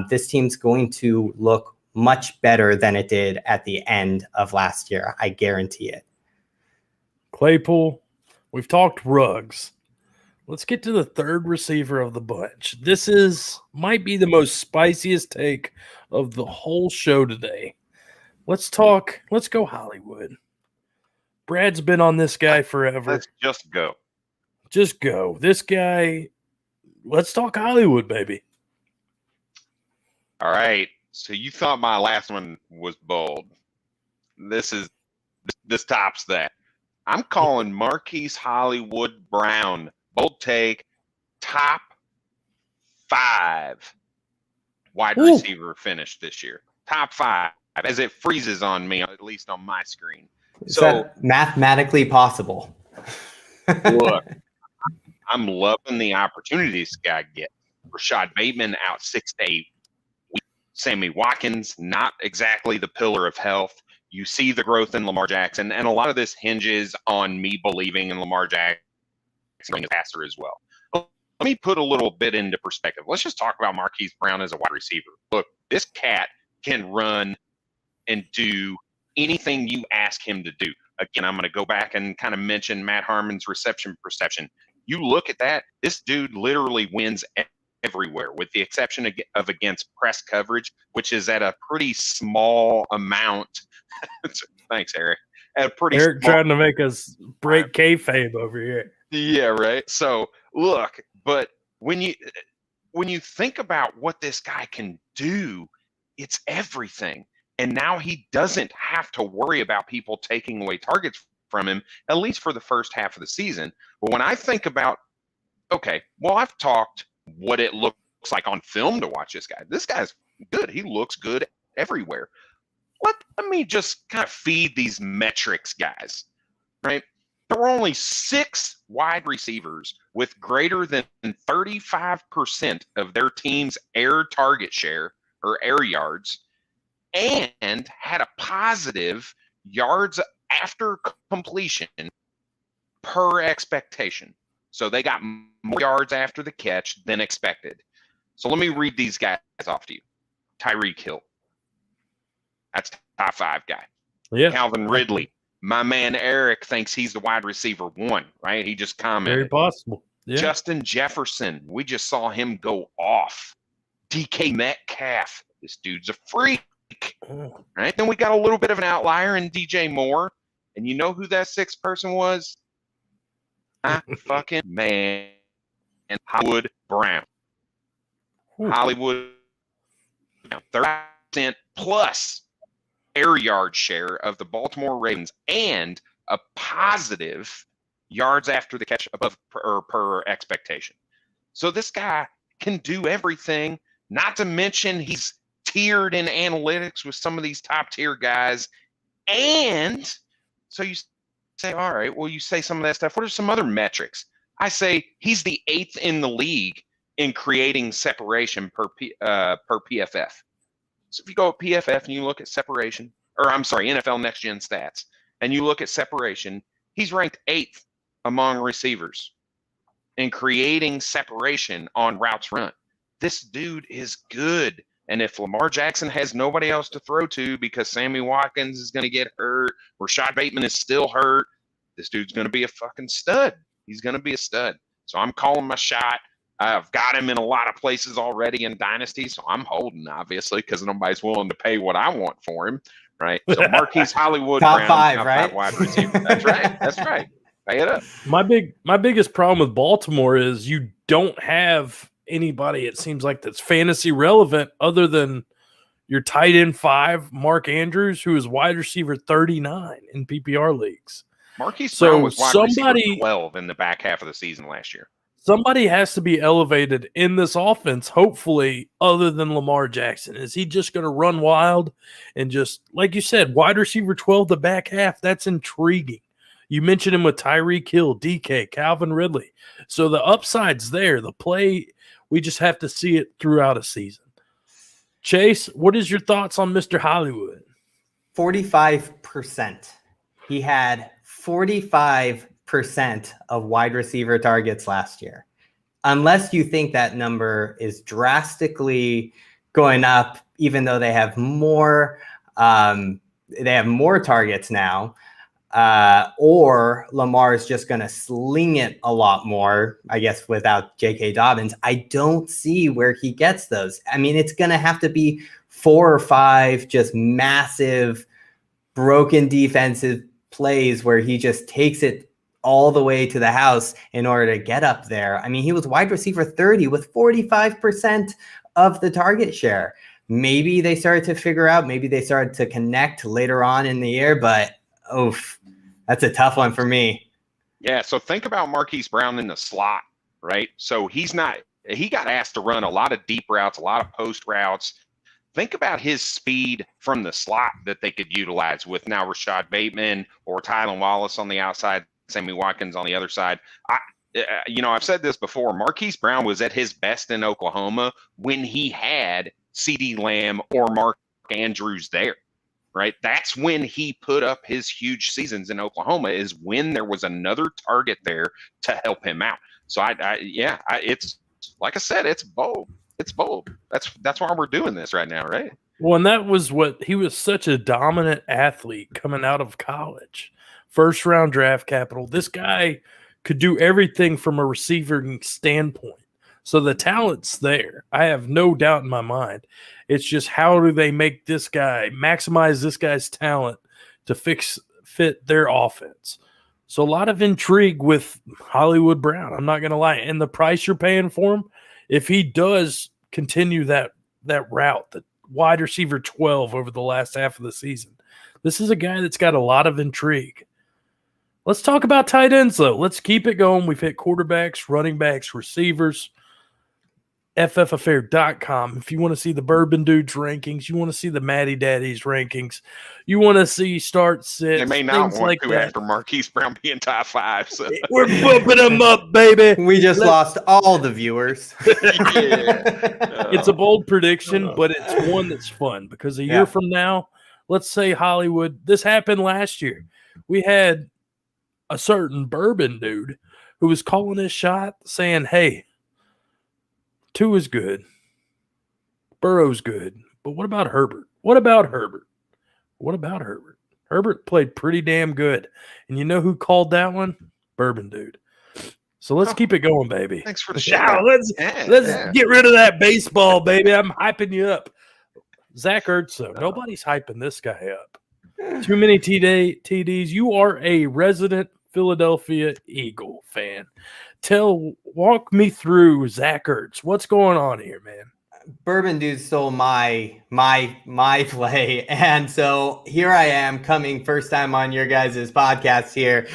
Speaker 3: This team's going to look much better than it did at the end of last year. I guarantee it.
Speaker 1: Claypool, we've talked Ruggs. Let's get to the third receiver of the bunch. This might be the most spiciest take of the whole show today. Let's go Hollywood. Brad's been on this guy forever.
Speaker 2: Let's just go.
Speaker 1: Just go. This guy, let's talk Hollywood, baby.
Speaker 2: All right. So you thought my last one was bold. This tops that. I'm calling Marquis Brown. Bold take. Top 5 wide receiver finish this year. Top 5. As it freezes on me, at least on my screen.
Speaker 3: Is that mathematically possible?
Speaker 2: Look, I'm loving the opportunities this guy gets. Rashad Bateman out 6 to 8 weeks. Sammy Watkins, not exactly the pillar of health. You see the growth in Lamar Jackson, and a lot of this hinges on me believing in Lamar Jackson being a passer as well. But let me put a little bit into perspective. Let's just talk about Marquise Brown as a wide receiver. Look, this cat can run and do anything you ask him to do. Again, I'm going to go back and kind of mention Matt Harmon's reception perception. You look at that, this dude literally wins everywhere, with the exception of against press coverage, which is at a pretty small amount. Thanks, Eric.
Speaker 1: Eric trying to make us break kayfabe over here.
Speaker 2: Yeah, right. So look, but when you think about what this guy can do, it's everything. And now he doesn't have to worry about people taking away targets from him, at least for the first half of the season. But when I think about, okay, well, I've talked what it looks like on film to watch this guy. This guy's good. He looks good everywhere. Let me just kind of feed these metrics, guys, right? There were only 6 wide receivers with greater than 35% of their team's air target share or air yards and had a positive yards after completion per expectation. So they got more yards after the catch than expected. So let me read these guys off to you. Tyreek Hill. That's top 5 guy.
Speaker 1: Yeah.
Speaker 2: Calvin Ridley. My man Eric thinks he's the wide receiver 1, right? He just commented.
Speaker 1: Very possible. Yeah.
Speaker 2: Justin Jefferson. We just saw him go off. DK Metcalf. This dude's a freak. Right? Then we got a little bit of an outlier in DJ Moore. And you know who that 6th person was? My fucking man, Hollywood Brown. Hollywood, 30% plus air yard share of the Baltimore Ravens and a positive yards after the catch above per expectation. So this guy can do everything, not to mention he's tiered in analytics with some of these top tier guys. And so you say, all right, well, you say some of that stuff. What are some other metrics? I say he's the 8th in the league in creating separation per PFF. So if you go at PFF and you look at separation, or I'm sorry, NFL Next Gen Stats, and you look at separation, he's ranked 8th among receivers in creating separation on routes run. This dude is good. And if Lamar Jackson has nobody else to throw to because Sammy Watkins is going to get hurt, Rashad Bateman is still hurt, this dude's going to be a fucking stud. He's going to be a stud. So I'm calling my shot. I've got him in a lot of places already in Dynasty, so I'm holding, obviously, because nobody's willing to pay what I want for him, right? So Marquise Hollywood
Speaker 3: top
Speaker 2: Brown,
Speaker 3: 5,
Speaker 2: top
Speaker 3: right?
Speaker 2: 5 wide receiver. That's right. That's right. Pay it up.
Speaker 1: My biggest problem with Baltimore is you don't have anybody, it seems like, that's fantasy relevant other than your tight end 5, Mark Andrews, who is wide receiver 39 in PPR leagues.
Speaker 2: Marquise Brown was wide receiver 12 in the back half of the season last year.
Speaker 1: Somebody has to be elevated in this offense, hopefully, other than Lamar Jackson. Is he just going to run wild and just, like you said, wide receiver 12 the back half? That's intriguing. You mentioned him with Tyreek Hill, DK, Calvin Ridley. So the upside's there. The play, we just have to see it throughout a season. Chase, what is your thoughts on Mr. Hollywood?
Speaker 3: 45%. He had 45% of wide receiver targets last year. Unless you think that number is drastically going up, even though they have more targets now, or Lamar is just going to sling it a lot more, I guess, without J.K. Dobbins. I don't see where he gets those. I mean, it's going to have to be 4 or 5 just massive, broken defensive plays where he just takes it all the way to the house in order to get up there. I mean, he was wide receiver 30 with 45% of the target share. Maybe they started to figure out, maybe they started to connect later on in the year, but oof, that's a tough one for me.
Speaker 2: Yeah, so think about Marquise Brown in the slot, right? So he got asked to run a lot of deep routes, a lot of post routes. Think about his speed from the slot that they could utilize with now Rashad Bateman or Tylan Wallace on the outside, Sammy Watkins on the other side. I've said this before. Marquise Brown was at his best in Oklahoma when he had CeeDee Lamb or Mark Andrews there, right? That's when he put up his huge seasons in Oklahoma, is when there was another target there to help him out. So it's like I said, it's bold. It's bold. That's why we're doing this right now, right?
Speaker 1: Well, and that was what he was, such a dominant athlete coming out of college. First round draft capital. This guy could do everything from a receiving standpoint. So the talent's there. I have no doubt in my mind. It's just, how do they make this guy, maximize this guy's talent to fit their offense? So a lot of intrigue with Hollywood Brown. I'm not going to lie. And the price you're paying for him, if he does continue that route, the wide receiver 12 over the last half of the season, this is a guy that's got a lot of intrigue. Let's talk about tight ends, though. Let's keep it going. We've hit quarterbacks, running backs, receivers. FFaffair.com. If you want to see the Bourbon Dudes rankings, you want to see the MattyDaddy's rankings, you want to see start sits.
Speaker 2: They may not want
Speaker 1: like
Speaker 2: to
Speaker 1: that.
Speaker 2: After Marquis Brown being top 5. So.
Speaker 1: We're bumping them up, baby.
Speaker 3: We just lost all the viewers.
Speaker 1: It's a bold prediction, but it's one that's fun because a year from now, let's say Hollywood, this happened last year. We had a certain Bourbon Dude who was calling his shot saying, hey, Tua is good. Burrow's good. But what about Herbert? Herbert played pretty damn good. And you know who called that one? Bourbon Dude. So let's keep it going, baby.
Speaker 2: Thanks for the shout.
Speaker 1: Let's get rid of that baseball, baby. I'm hyping you up. Zach Ertz, though. Nobody's hyping this guy up. Too many TDs. You are a resident Philadelphia Eagle fan. Walk me through Zach Ertz. What's going on here, man?
Speaker 3: Bourbon Dude stole my play, and so here I am coming first time on your guys' podcast here,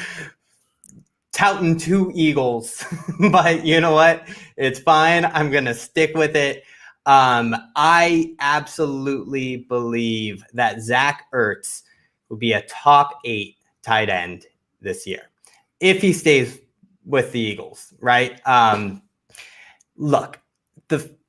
Speaker 3: touting 2 Eagles. But you know what? It's fine. I'm gonna stick with it. I absolutely believe that Zach Ertz will be a top 8 tight end this year if he stays with the Eagles, right? Look,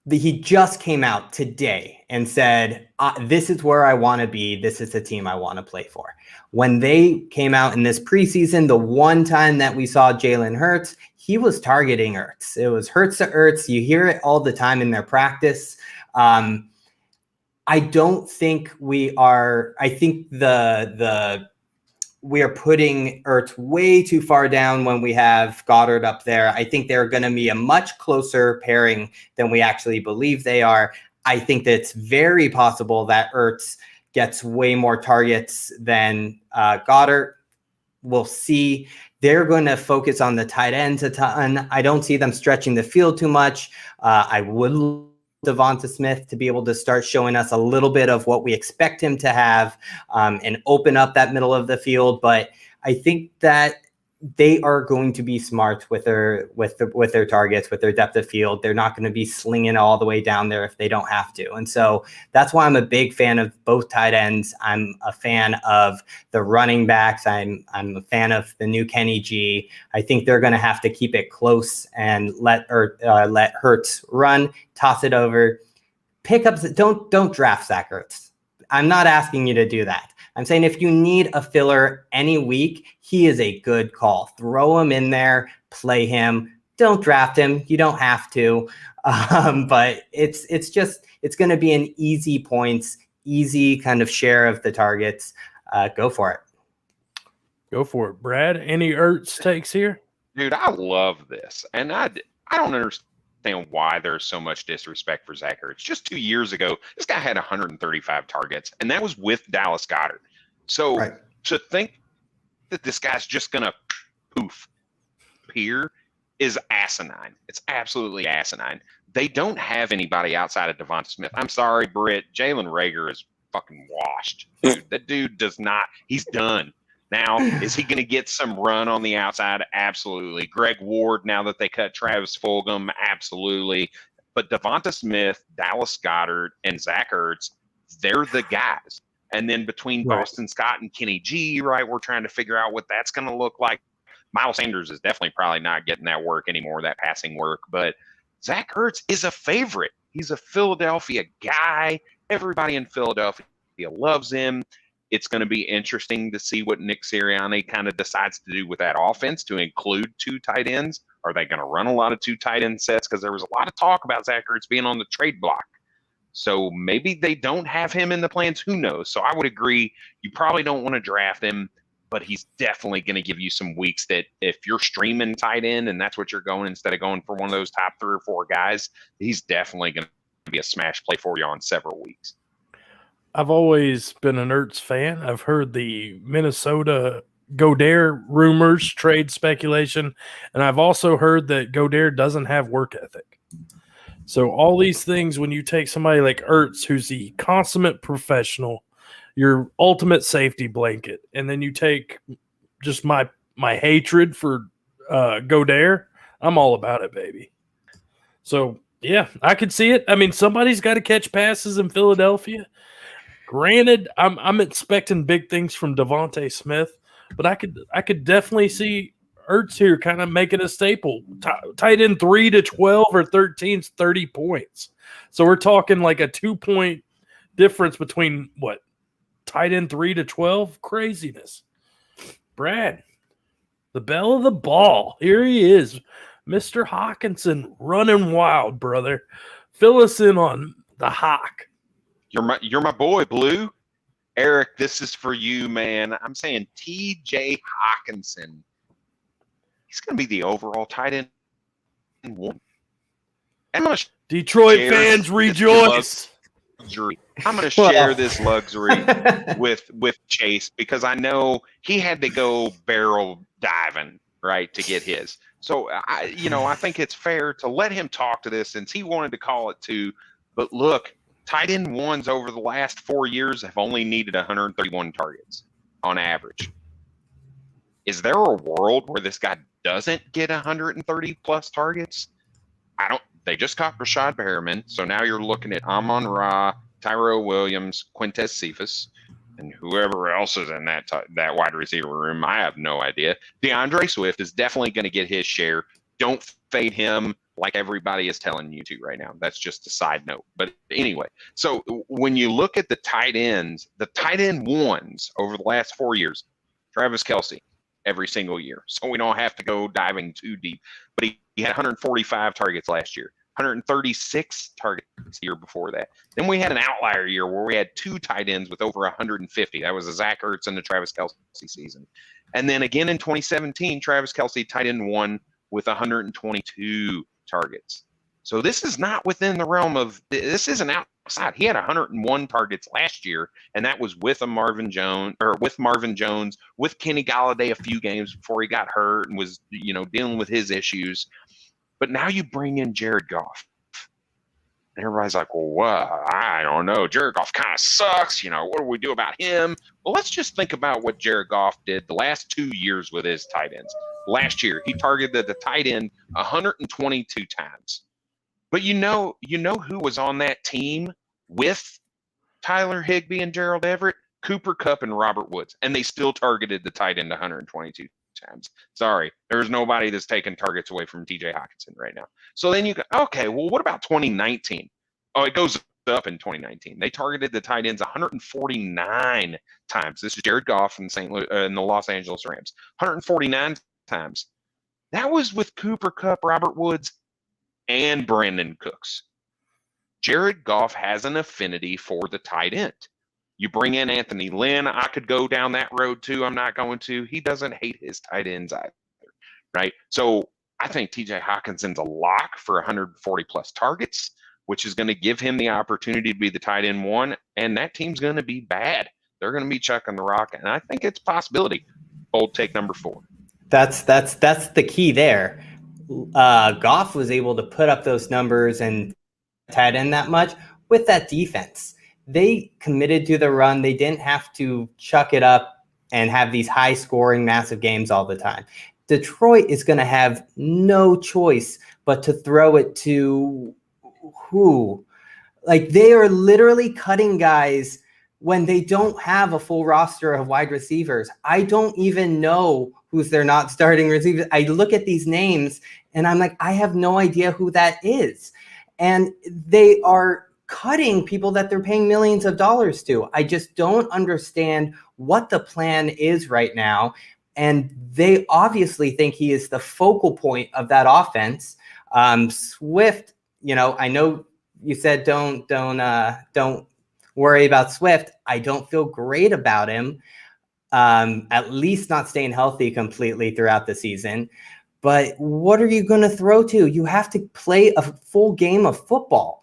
Speaker 3: he just came out today and said, this is where I want to be. This is the team I want to play for. When they came out in this preseason, the one time that we saw Jalen Hurts, he was targeting Ertz. It was Hurts to Ertz. You hear it all the time in their practice. I don't think we are. I think we are putting Ertz way too far down when we have Goddard up there. I think they're going to be a much closer pairing than we actually believe they are. I think that it's very possible that Ertz gets way more targets than Goddard. We'll see. They're going to focus on the tight ends a ton. I don't see them stretching the field too much. I would Devonta Smith to be able to start showing us a little bit of what we expect him to have and open up that middle of the field. But I think that they are going to be smart with their targets, with their depth of field. They're not going to be slinging all the way down there if they don't have to. And so that's why I'm a big fan of both tight ends. I'm a fan of the running backs. I'm a fan of the new Kenny G. I think they're going to have to keep it close and let Hurts run, toss it over, pick up. Don't draft Zach Ertz. I'm not asking you to do that. I'm saying if you need a filler any week, he is a good call. Throw him in there, play him. Don't draft him. You don't have to. But it's going to be an easy points, easy kind of share of the targets. Go for it.
Speaker 1: Go for it, Brad. Any Ertz takes here?
Speaker 2: Dude, I love this. And I don't understand why there's so much disrespect for Zach Ertz. Just 2 years ago, this guy had 135 targets, and that was with Dallas Goedert. So to think that this guy's just going to poof here is asinine. It's absolutely asinine. They don't have anybody outside of Devonta Smith. I'm sorry, Britt. Jalen Reagor is fucking washed. Dude, that dude does not. He's done. Now, is he going to get some run on the outside? Absolutely. Greg Ward, now that they cut Travis Fulgham, absolutely. But Devonta Smith, Dallas Goedert, and Zach Ertz, they're the guys. And then between Boston Scott and Kenny G, right, we're trying to figure out what that's going to look like. Miles Sanders is definitely probably not getting that work anymore, that passing work. But Zach Ertz is a favorite. He's a Philadelphia guy. Everybody in Philadelphia loves him. It's going to be interesting to see what Nick Sirianni kind of decides to do with that offense to include 2 tight ends. Are they going to run a lot of 2 tight end sets? Because there was a lot of talk about Zach Ertz being on the trade block. So maybe they don't have him in the plans. Who knows? So I would agree. You probably don't want to draft him, but he's definitely going to give you some weeks that if you're streaming tight end and that's what you're going instead of going for one of those top 3 or 4 guys, he's definitely going to be a smash play for you on several weeks.
Speaker 1: I've always been an Ertz fan. I've heard the Minnesota Goddard rumors, trade speculation, and I've also heard that Goddard doesn't have work ethic. So all these things, when you take somebody like Ertz, who's the consummate professional, your ultimate safety blanket, and then you take just my hatred for Goddard, I'm all about it, baby. So Yeah, I could see it. I mean, somebody's got to catch passes in Philadelphia. Granted, I'm expecting big things from Devontae Smith, but I could definitely see Ertz here kind of making a staple. Tight end 3 to 12 or 13 is 30 points. So we're talking like a 2-point difference between what? Tight end 3 to 12? Craziness. Brad, the belle of the ball. Here he is. Mr. Hawkinson running wild, brother. Fill us in on the Hawk.
Speaker 2: You're my boy, Blue. Eric, this is for you, man. I'm saying T.J. Hawkinson. He's going to be the overall tight end one.
Speaker 1: Detroit fans rejoice.
Speaker 2: I'm going to share this luxury with Chase because I know he had to go barrel diving, right, to get his. So, I think it's fair to let him talk to this since he wanted to call it too. But look, tight end ones over the last 4 years have only needed 131 targets on average. Is there a world where this guy doesn't get 130 plus targets? They just caught Rashad Perriman, so now you're looking at Amon-Ra, Tyrell Williams, Quintez Cephas, and whoever else is in that wide receiver room. I have no idea. DeAndre Swift is definitely going to get his share. Don't fade him like everybody is telling you to right now. That's just a side note. But anyway, so when you look at the tight ends, the tight end ones over the last 4 years, Travis Kelce every single year. So we don't have to go diving too deep. But he had 145 targets last year, 136 targets the year before that. Then we had an outlier year where we had 2 tight ends with over 150. That was a Zach Ertz and the Travis Kelce season. And then again in 2017, Travis Kelce tight end 1 with 122 targets. So this is not within the realm of – this isn't outside. He had 101 targets last year, and that was with Marvin Jones, with Kenny Golladay a few games before he got hurt and was, dealing with his issues. But now you bring in Jared Goff. And everybody's like, well, I don't know. Jared Goff kind of sucks. What do we do about him? Well, let's just think about what Jared Goff did the last 2 years with his tight ends. Last year, he targeted the tight end 122 times. But you know who was on that team with Tyler Higbee and Gerald Everett? Cooper Kupp and Robert Woods. And they still targeted the tight end 122 times. Sorry, there's nobody that's taking targets away from TJ Hawkinson right now. So then you go, okay, well, what about 2019? Oh, it goes up in 2019. They targeted the tight ends 149 times. This is Jared Goff in the Los Angeles Rams. 149 times. That was with Cooper Kupp, Robert Woods, and Brandon Cooks. Jared Goff has an affinity for the tight end. You bring in Anthony Lynn. I could go down that road too. I'm not going to. He doesn't hate his tight ends either, right? So I think TJ Hawkinson's a lock for 140 plus targets, which is going to give him the opportunity to be the tight end 1, and that team's going to be bad. They're going to be chucking the rock, and I think it's a possibility. Bold take number 4.
Speaker 3: That's the key there. Goff was able to put up those numbers and tight end that much with that defense. They committed to the run. They didn't have to chuck it up and have these high scoring, massive games all the time. Detroit is going to have no choice but to throw it to who? Like, they are literally cutting guys when they don't have a full roster of wide receivers. I don't even know who's their not starting receivers. I look at these names and I'm like, I have no idea who that is. And they are cutting people that they're paying millions of dollars to. I just don't understand what the plan is right now. And they obviously think he is the focal point of that offense. Swift, I know you said don't worry about Swift. I don't feel great about him. At least not staying healthy completely throughout the season. But what are you going to throw to? You have to play a full game of football.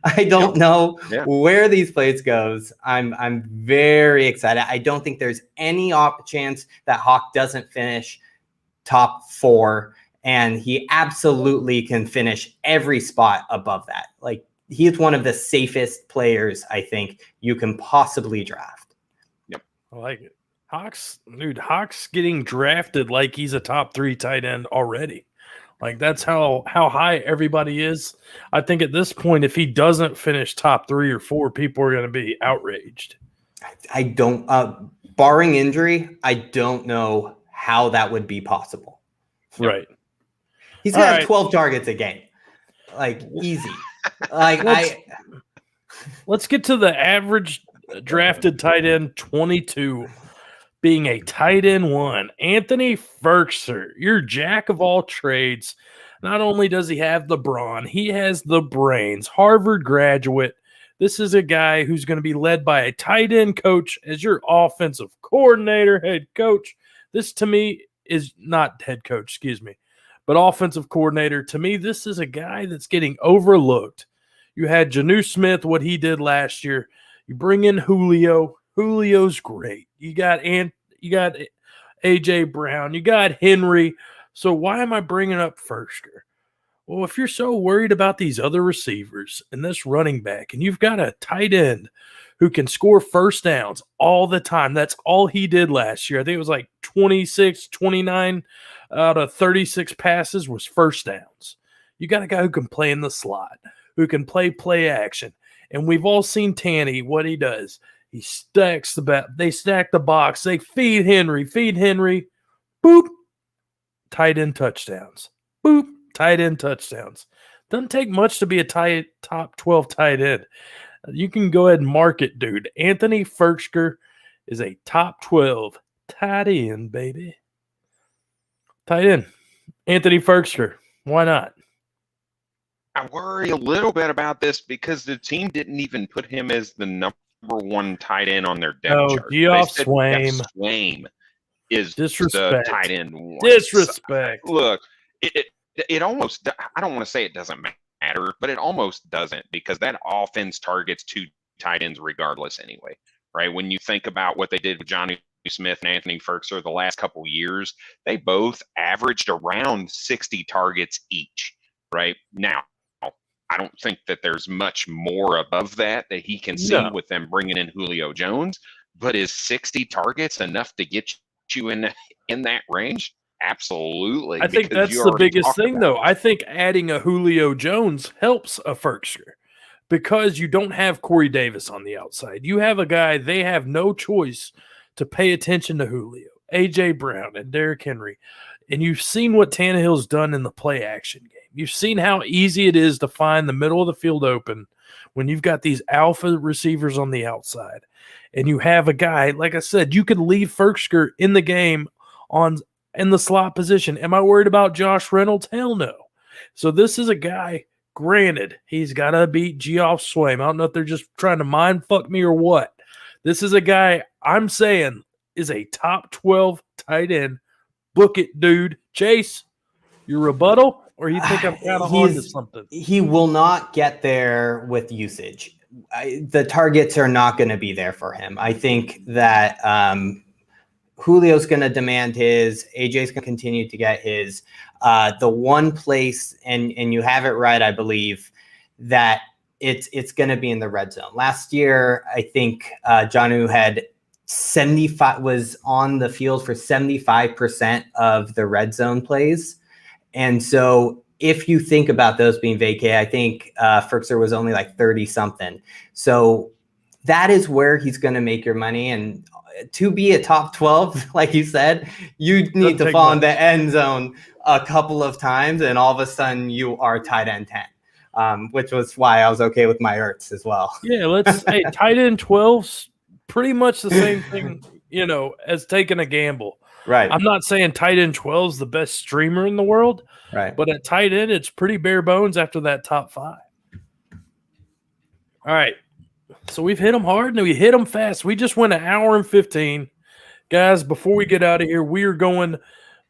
Speaker 3: I don't know where these plays goes. I'm very excited. I don't think there's any chance that Hawk doesn't finish top 4, and he absolutely can finish every spot above that. Like, he is one of the safest players I think you can possibly draft.
Speaker 2: Yep,
Speaker 1: I like it. Hawk's getting drafted like he's a top 3 tight end already. Like, that's how high everybody is. I think at this point, if he doesn't finish top 3 or 4, people are going to be outraged.
Speaker 3: I don't, barring injury, I don't know how that would be possible.
Speaker 1: Right.
Speaker 3: He's going to have 12 targets a game. Like, easy. Like,
Speaker 1: let's get to the average drafted tight end 22 being a tight end 1. Anthony Ferkser, your jack of all trades. Not only does he have the brawn, he has the brains. Harvard graduate. This is a guy who's going to be led by a tight end coach as your offensive coordinator, head coach. This to me is not head coach, excuse me, but offensive coordinator. To me, this is a guy that's getting overlooked. You had Jonnu Smith, what he did last year. You bring in Julio. Julio's great. You got AJ Brown. You got Henry. So why am I bringing up Ferkser? Well, if you're so worried about these other receivers and this running back, and you've got a tight end who can score first downs all the time, that's all he did last year. I think it was like 29 out of 36 passes was first downs. You got a guy who can play in the slot, who can play action. And we've all seen Tanny, what he does. He stacks they stack the box. They feed Henry. Boop. Tight end touchdowns. Boop. Tight end touchdowns. Doesn't take much to be a top 12 tight end. You can go ahead and mark it, dude. Anthony Ferkser is a top 12 tight end, baby. Tight end. Anthony Ferkser. Why not?
Speaker 2: I worry a little bit about this because the team didn't even put him as the number 1 tight end on their depth chart.
Speaker 1: Geoff Swaim.
Speaker 2: Swaim is
Speaker 1: Disrespect.
Speaker 2: The tight end 1.
Speaker 1: Disrespect.
Speaker 2: Look, it almost, I don't want to say it doesn't matter, but it almost doesn't, because that offense targets 2 tight ends regardless anyway, right? When you think about what they did with Jonnu Smith and Anthony Ferkser the last couple of years, they both averaged around 60 targets each, right? Now, I don't think that there's much more above that he can see with them bringing in Julio Jones, but is 60 targets enough to get you in that range? Absolutely.
Speaker 1: I think that's the biggest thing, though. I think adding a Julio Jones helps a Ferkser because you don't have Corey Davis on the outside. You have a guy, they have no choice to pay attention to Julio, AJ Brown, and Derrick Henry. And you've seen what Tannehill's done in the play action game. You've seen how easy it is to find the middle of the field open when you've got these alpha receivers on the outside. And you have a guy, like I said, you could leave Ferkser in the game in the slot position. Am I worried about Josh Reynolds? Hell no. So this is a guy, granted, he's got to beat Geoff Swaim. I don't know if they're just trying to mind fuck me or what. This is a guy I'm saying is a top 12 tight end. Book it, dude. Chase, your rebuttal? Or you think I'm kind of on to something?
Speaker 3: He will not get there with usage. The targets are not going to be there for him. I think that Julio's going to demand his. AJ's going to continue to get his. The one place, and you have it right, I believe, that it's going to be in the red zone. Last year, I think Jonnu had 75 was on the field for 75% of the red zone plays. And so if you think about those being vacay, I think Ferkser was only like 30 something. So that is where he's going to make your money. And to be a top 12, like you said, you need to fall in the end zone a couple of times. And all of a sudden you are tight end 10, which was why I was okay with my Ertz as well.
Speaker 1: Yeah, hey, tight end 12's pretty much the same thing, as taking a gamble.
Speaker 3: Right.
Speaker 1: I'm not saying tight end 12 is the best streamer in the world.
Speaker 3: Right.
Speaker 1: But at tight end, it's pretty bare bones after that top 5. All right. So we've hit them hard and we hit them fast. We just went 1 hour and 15. Guys, before we get out of here, we are going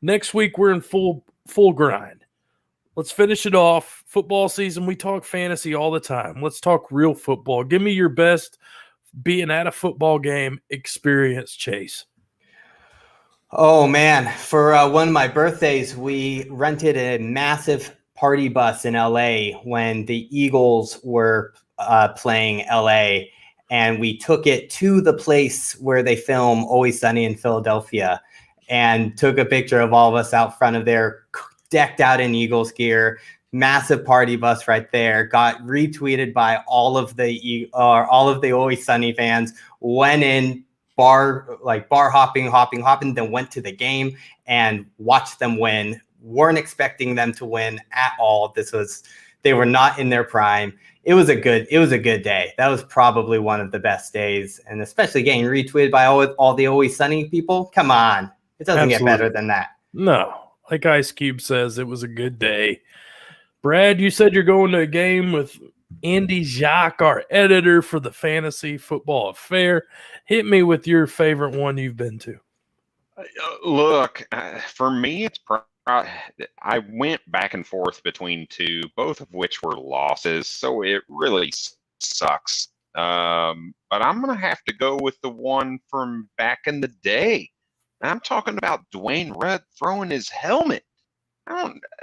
Speaker 1: next week. We're in full grind. Let's finish it off. Football season. We talk fantasy all the time. Let's talk real football. Give me your best being at a football game experience, Chase.
Speaker 3: Oh, man. For one of my birthdays, we rented a massive party bus in LA when the Eagles were playing LA. And we took it to the place where they film Always Sunny in Philadelphia and took a picture of all of us out front of there, decked out in Eagles gear. Massive party bus right there. Got retweeted by all of the Always Sunny fans. Went in bar hopping, then went to the game and watched them win. Weren't expecting them to win at all. They were not in their prime. It was a good day. That was probably one of the best days, and especially getting retweeted by all the Always Sunny people. Come on, it doesn't get better than that.
Speaker 1: No, like Ice Cube says, it was a good day. Brad, you said you're going to a game with Andy Jacques, our editor for the Fantasy Football Affair. Hit me with your favorite one you've been to.
Speaker 2: Look, for me, it's I went back and forth between two, both of which were losses, so it really sucks. But I'm going to have to go with the one from back in the day. I'm talking about Dwayne Rudd throwing his helmet.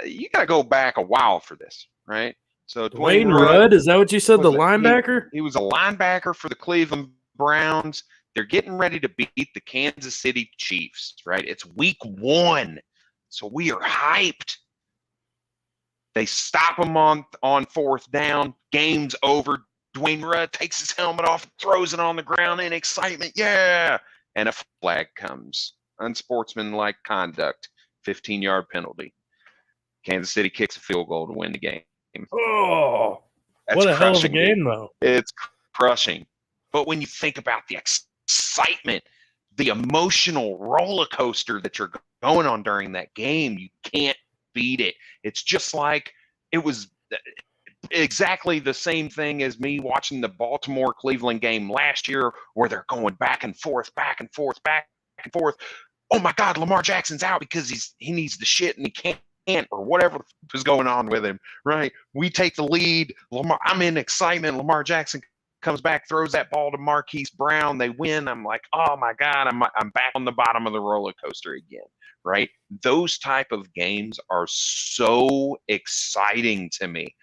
Speaker 2: You got to go back a while for this, right? So
Speaker 1: Dwayne Rudd, is that what you said, the linebacker?
Speaker 2: He was a linebacker for the Cleveland Browns. They're getting ready to beat the Kansas City Chiefs, right? It's week 1. So we are hyped. They stop him on 4th down. Game's over. Dwayne Rudd takes his helmet off, throws it on the ground in excitement. Yeah. And a flag comes. Unsportsmanlike conduct. 15-yard penalty. Kansas City kicks a field goal to win the game.
Speaker 1: Oh, what a hell of a game, though.
Speaker 2: It's crushing. But when you think about the excitement, the emotional roller coaster that you're going on during that game, you can't beat it. It's just like it was exactly the same thing as me watching the Baltimore-Cleveland game last year, where they're going back and forth. Oh my God, Lamar Jackson's out because he needs the shit and he can't, or whatever was going on with him, right? We take the lead. I'm in excitement. Lamar Jackson comes back, throws that ball to Marquis Brown. They win. I'm like, oh my God, I'm back on the bottom of the roller coaster again, right? Those type of games are so exciting to me.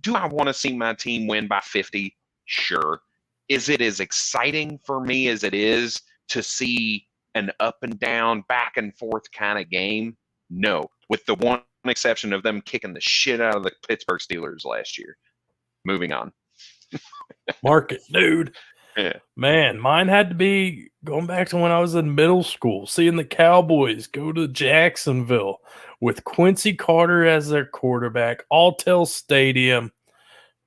Speaker 2: Do I want to see my team win by 50? Sure. Is it as exciting for me as it is to see an up and down, back and forth kind of game? No, with the one exception of them kicking the shit out of the Pittsburgh Steelers last year. Moving on.
Speaker 1: Market, dude.
Speaker 2: Yeah.
Speaker 1: Man, mine had to be going back to when I was in middle school, seeing the Cowboys go to Jacksonville with Quincy Carter as their quarterback, Alltel Stadium,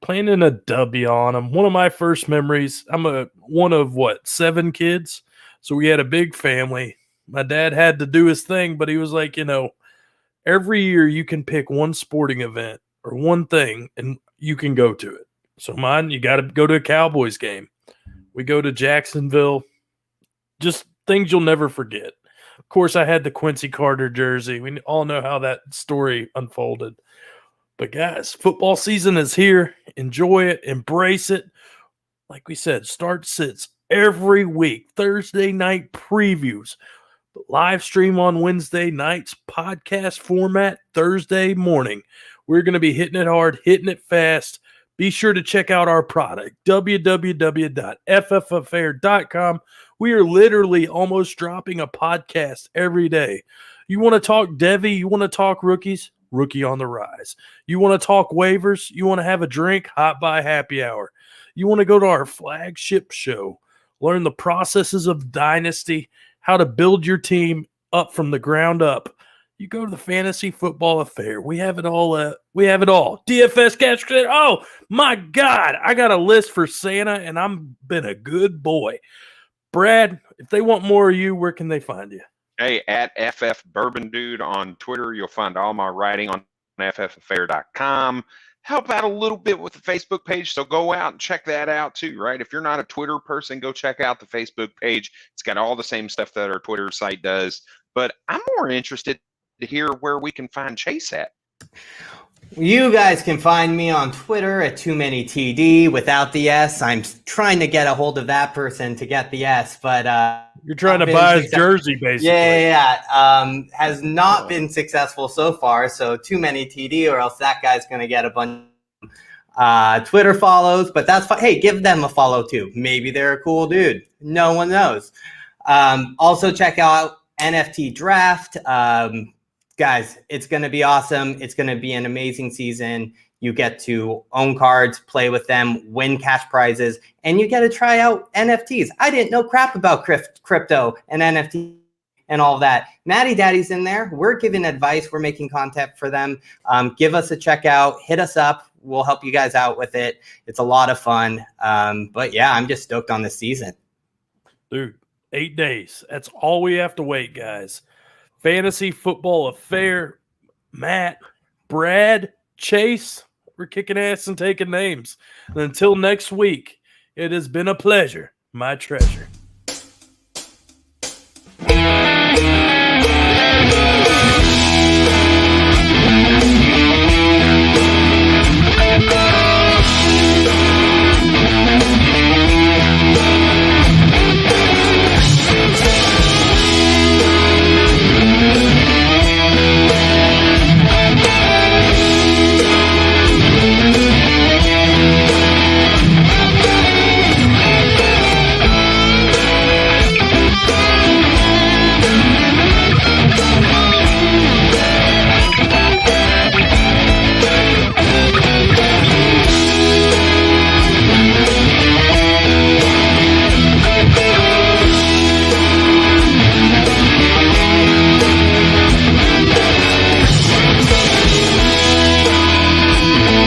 Speaker 1: playing in a W on them. One of my first memories. I'm one of 7 kids, so we had a big family. My dad had to do his thing, but he was like, every year you can pick one sporting event or one thing, and you can go to it. So mine, you got to go to a Cowboys game. We go to Jacksonville. Just things you'll never forget. Of course, I had the Quincy Carter jersey. We all know how that story unfolded. But guys, football season is here. Enjoy it. Embrace it. Like we said, start sits every week. Thursday night previews. Live stream on Wednesday nights. Podcast format Thursday morning. We're going to be hitting it hard, hitting it fast. Be sure to check out our product, www.ffaffair.com. We are literally almost dropping a podcast every day. You want to talk Devy? You want to talk rookies? Rookie on the rise. You want to talk waivers? You want to have a drink? Hot Buy Happy Hour. You want to go to our flagship show, learn the processes of Dynasty, how to build your team up from the ground up. You go to the Fantasy Football Affair. We have it all. We have it all. DFS cash. Oh my God! I got a list for Santa, and I'm been a good boy. Brad, if they want more of you, where can they find you?
Speaker 2: Hey, at FF Bourbon Dude on Twitter. You'll find all my writing on ffaffair.com. Help out a little bit with the Facebook page, so go out and check that out too, right? If you're not a Twitter person, go check out the Facebook page. It's got all the same stuff that our Twitter site does. But I'm more interested to hear where we can find Chase at.
Speaker 3: You guys can find me on Twitter at Too Many TD without the S. I'm trying to get a hold of that person to get the S, but
Speaker 1: you're trying to buy his jersey, basically.
Speaker 3: Yeah. Has not been successful so far. So Too Many TD, or else that guy's going to get a bunch of Twitter follows. But that's fine. Hey, give them a follow too. Maybe they're a cool dude. No one knows. Also check out NFT Draft. Guys, it's going to be awesome. It's going to be an amazing season. You get to own cards, play with them, win cash prizes, and you get to try out NFTs. I didn't know crap about crypto and NFT and all that. MattyDaddy's in there. We're giving advice. We're making content for them. Give us a check out. Hit us up. We'll help you guys out with it. It's a lot of fun. But yeah, I'm just stoked on this season.
Speaker 1: Dude, 8 days. That's all we have to wait, guys. Fantasy Football Affair. Matt, Brad, Chase, we're kicking ass and taking names. And until next week, it has been a pleasure, my treasure.